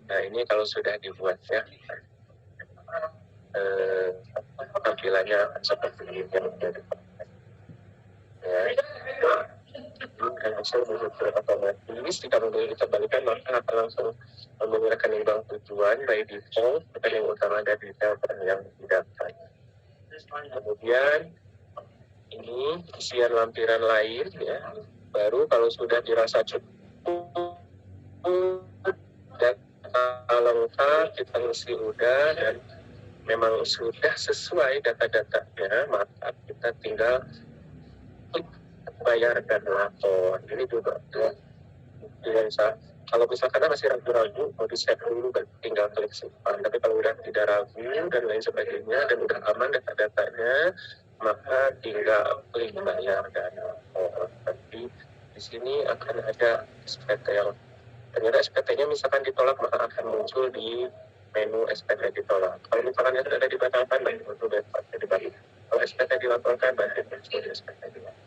Nah ini kalau sudah dibuat ya, tampilannya akan seperti ini ya. Kan Excel otomatis jika memilih dikembalikan maka akan langsung memilih rekening bank tujuan by default, rekening utama dan detail yang didaftar. Kemudian ini isian lampiran lain ya, baru kalau sudah dirasa cukup data lengkap, kita isi udah dan memang sudah sesuai data-datanya, maka kita tinggal klik bayar dan lapor. Ini juga bisa. Kalau misalkan masih ragu-ragu, mau di-save dulu, tinggal klik simpan. Tapi kalau udah tidak ragu dan lain sebagainya, dan udah aman data-datanya, maka tinggal klik bayar dan lapor. Tapi di sini akan ada SPT yang ternyata SPT-nya misalkan ditolak, maka akan muncul di menu SPT ditolak. Kalau misalkan yang sudah dibatalkan, baik muncul di SPT dibalik. Kalau SPT dilaporkan, baik muncul di SPT dilaporkan.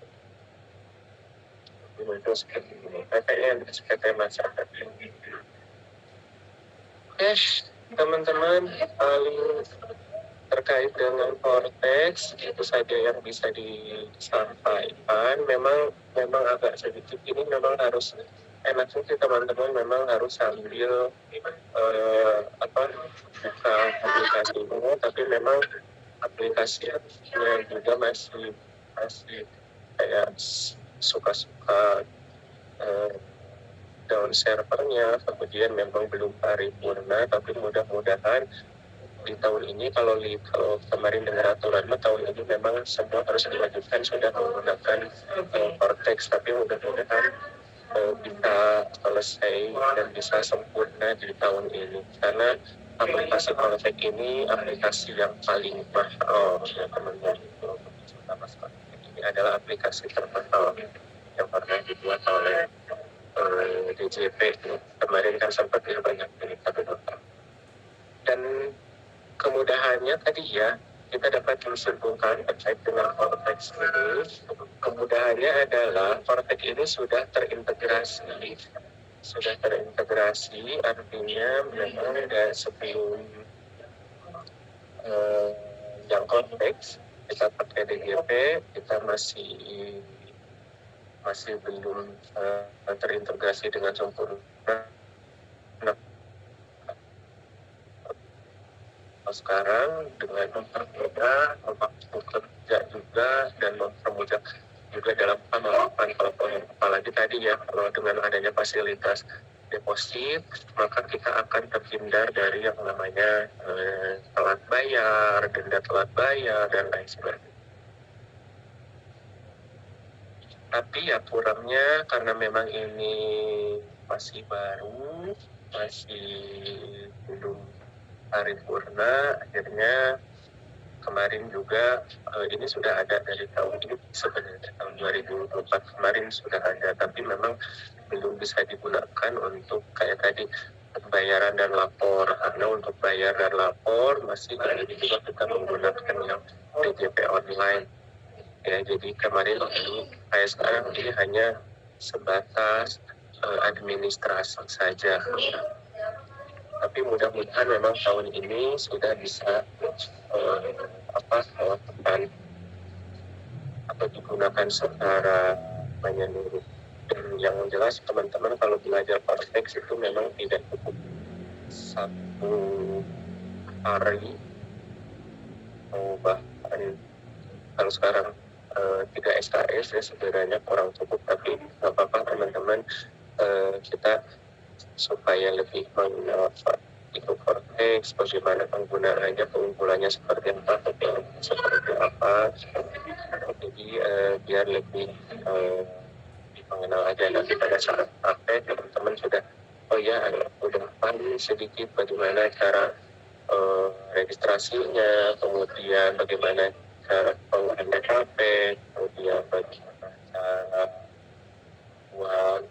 Muncul seperti ini. PPN SPT masyarakat. Oke, teman-teman, paling terkait dengan Vortex itu saja yang bisa disampaikan. Memang agak sedikit ini memang harus enaknya sih teman-teman memang harus sambil buka aplikasinya, tapi memang aplikasinya juga masih kayak suka-suka down servernya, kemudian memang belum paripurna, tapi mudah-mudahan di tahun ini kalau kemarin dengan aturan tahun ini memang semua harus dilanjutkan sudah menggunakan Vortex, tapi mudah-mudahan bisa selesai dan bisa sempurna di tahun ini, karena aplikasi Vortex ini aplikasi yang paling mahal ya teman-teman. Ini adalah aplikasi termahal yang pernah dibuat oleh DJP. Kemarin kan sempat banyak cerita benar. Dan kemudahannya tadi ya, kita dapat disimpulkan terkait dengan Vortex ini. Kemudahannya adalah Vortex ini sudah terintegrasi, artinya memang dari sebelum yang konteks kita pakai DGP, kita masih belum terintegrasi dengan sempurna. Sekarang dengan mempermudah, kerja juga dan mempermudah juga dalam melakukan telepon, apalagi tadi ya kalau dengan adanya fasilitas deposit, maka kita akan terhindar dari yang namanya telat bayar, denda telat bayar dan lain sebagainya. Tapi ya kurangnya karena memang ini masih baru, masih belum paripurna, akhirnya kemarin juga ini sudah ada dari tahun ini, sebenarnya tahun 2024 kemarin sudah ada, tapi memang belum bisa digunakan untuk kayak tadi pembayaran dan lapor, karena untuk bayar dan lapor masih ini juga kita menggunakan yang DJP online ya. Jadi kemarin ini kayak sekarang ini hanya sebatas administrasi saja. Tapi mudah-mudahan memang tahun ini sudah bisa melakukan atau digunakan secara menyeluruh. Dan yang jelas teman-teman kalau belajar Vortex itu memang tidak cukup satu hari, bahkan kalau sekarang 3 SKS ya sebenarnya kurang cukup, tapi nggak apa-apa teman-teman, kita supaya lebih mengenal itu Vortex, bagaimana penggunaannya, keunggulannya seperti apa, jadi biar lebih mengenal aja nanti pada saat pakai teman-teman sudah udah paham sedikit bagaimana cara registrasinya, kemudian bagaimana cara penggunaan DKP, kemudian bagaimana cara buat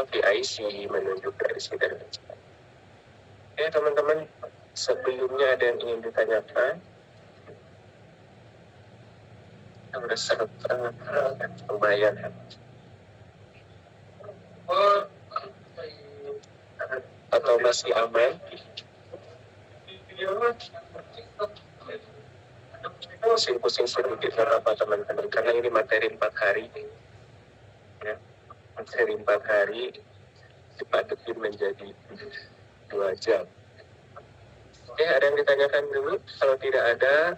PIC, menunjuk presiden dan sebagainya. Oke teman-teman, sebelumnya ada yang ingin ditanyakan? udah seret lumayan. Atau masih aman? Pusing-pusing sedikit apa teman-teman, karena ini materi 4 hari ya. Materi 4 hari dipadetin menjadi 2 jam. Oke, ada yang ditanyakan dulu? Kalau tidak ada,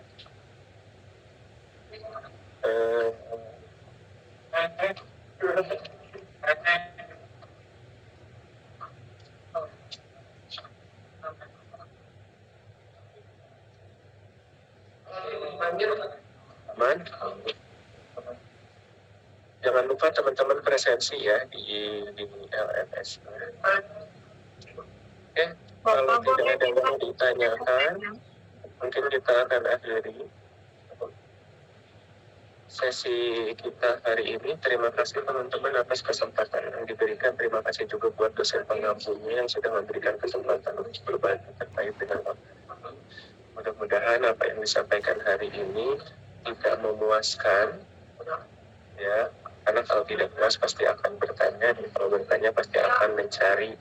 aman. Jangan lupa teman-teman presensi ya di LMS. Oke, kalau tidak ada yang mau ditanyakan, mungkin kita akan akhiri sesi kita hari ini. Terima kasih teman-teman atas kesempatan yang diberikan. Terima kasih juga buat dosen pengampunya yang sudah memberikan kesempatan untuk berbagi terkait dengan mudah-mudahan apa yang disampaikan hari ini tidak memuaskan ya, karena kalau tidak puas pasti akan bertanya, dan kalau bertanya pasti akan mencari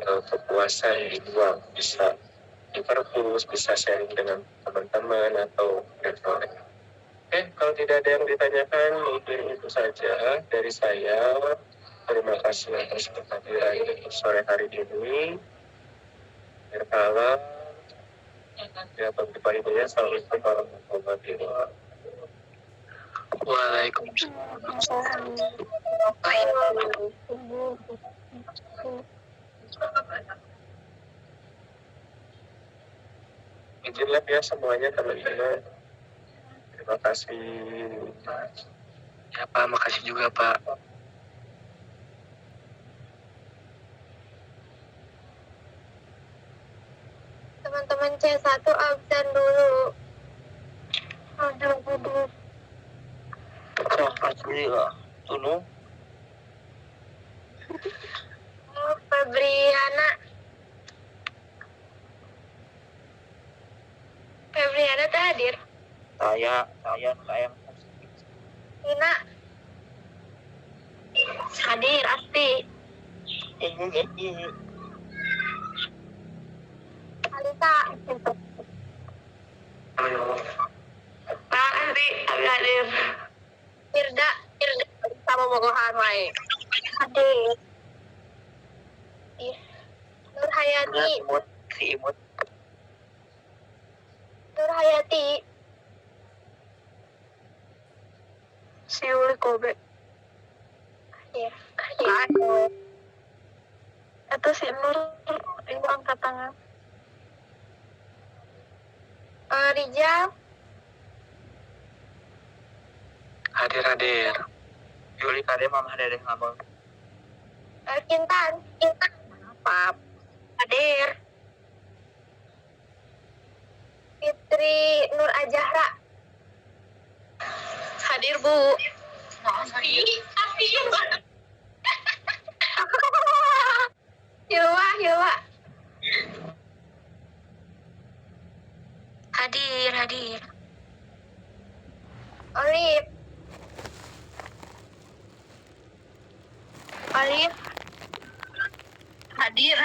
kepuasan di luar, bisa di perpus, bisa sharing dengan teman-teman atau network. Oke, kalau tidak ada yang ditanyakan, mungkin itu saja dari saya. Terima kasih atas kehadiran sore hari ini. Berkala, ya bagi Pak Ibu ya, assalamualaikum warahmatullahi wabarakatuh.
Waalaikumsalam.
Izinlah ya semuanya teman-teman. Terima kasih.
Ya Pak, makasih juga Pak.
Teman-teman C1 absen dulu. Aduh.
Alhamdulillah. Tolong.
Febriana tuh hadir.
Saya.
Ina hadir, Asti. Alisa.
Pak Andi hadir.
Firda
Sama Mogohan Mai.
hadir. Nur Hayati.
Imut.
Nur Hayati.
Siuli Kobe.
Hadir.
Itu si Nur itu angkat tangan.
Rijal.
Hadir. Yuli kade mama hadir ngabang.
Kintan.
Pap.
Hadir. Fitri Nur Ajahra.
Hadir Bu.
Asti. Hilwa.
Hadir.
Olive.
Hadir.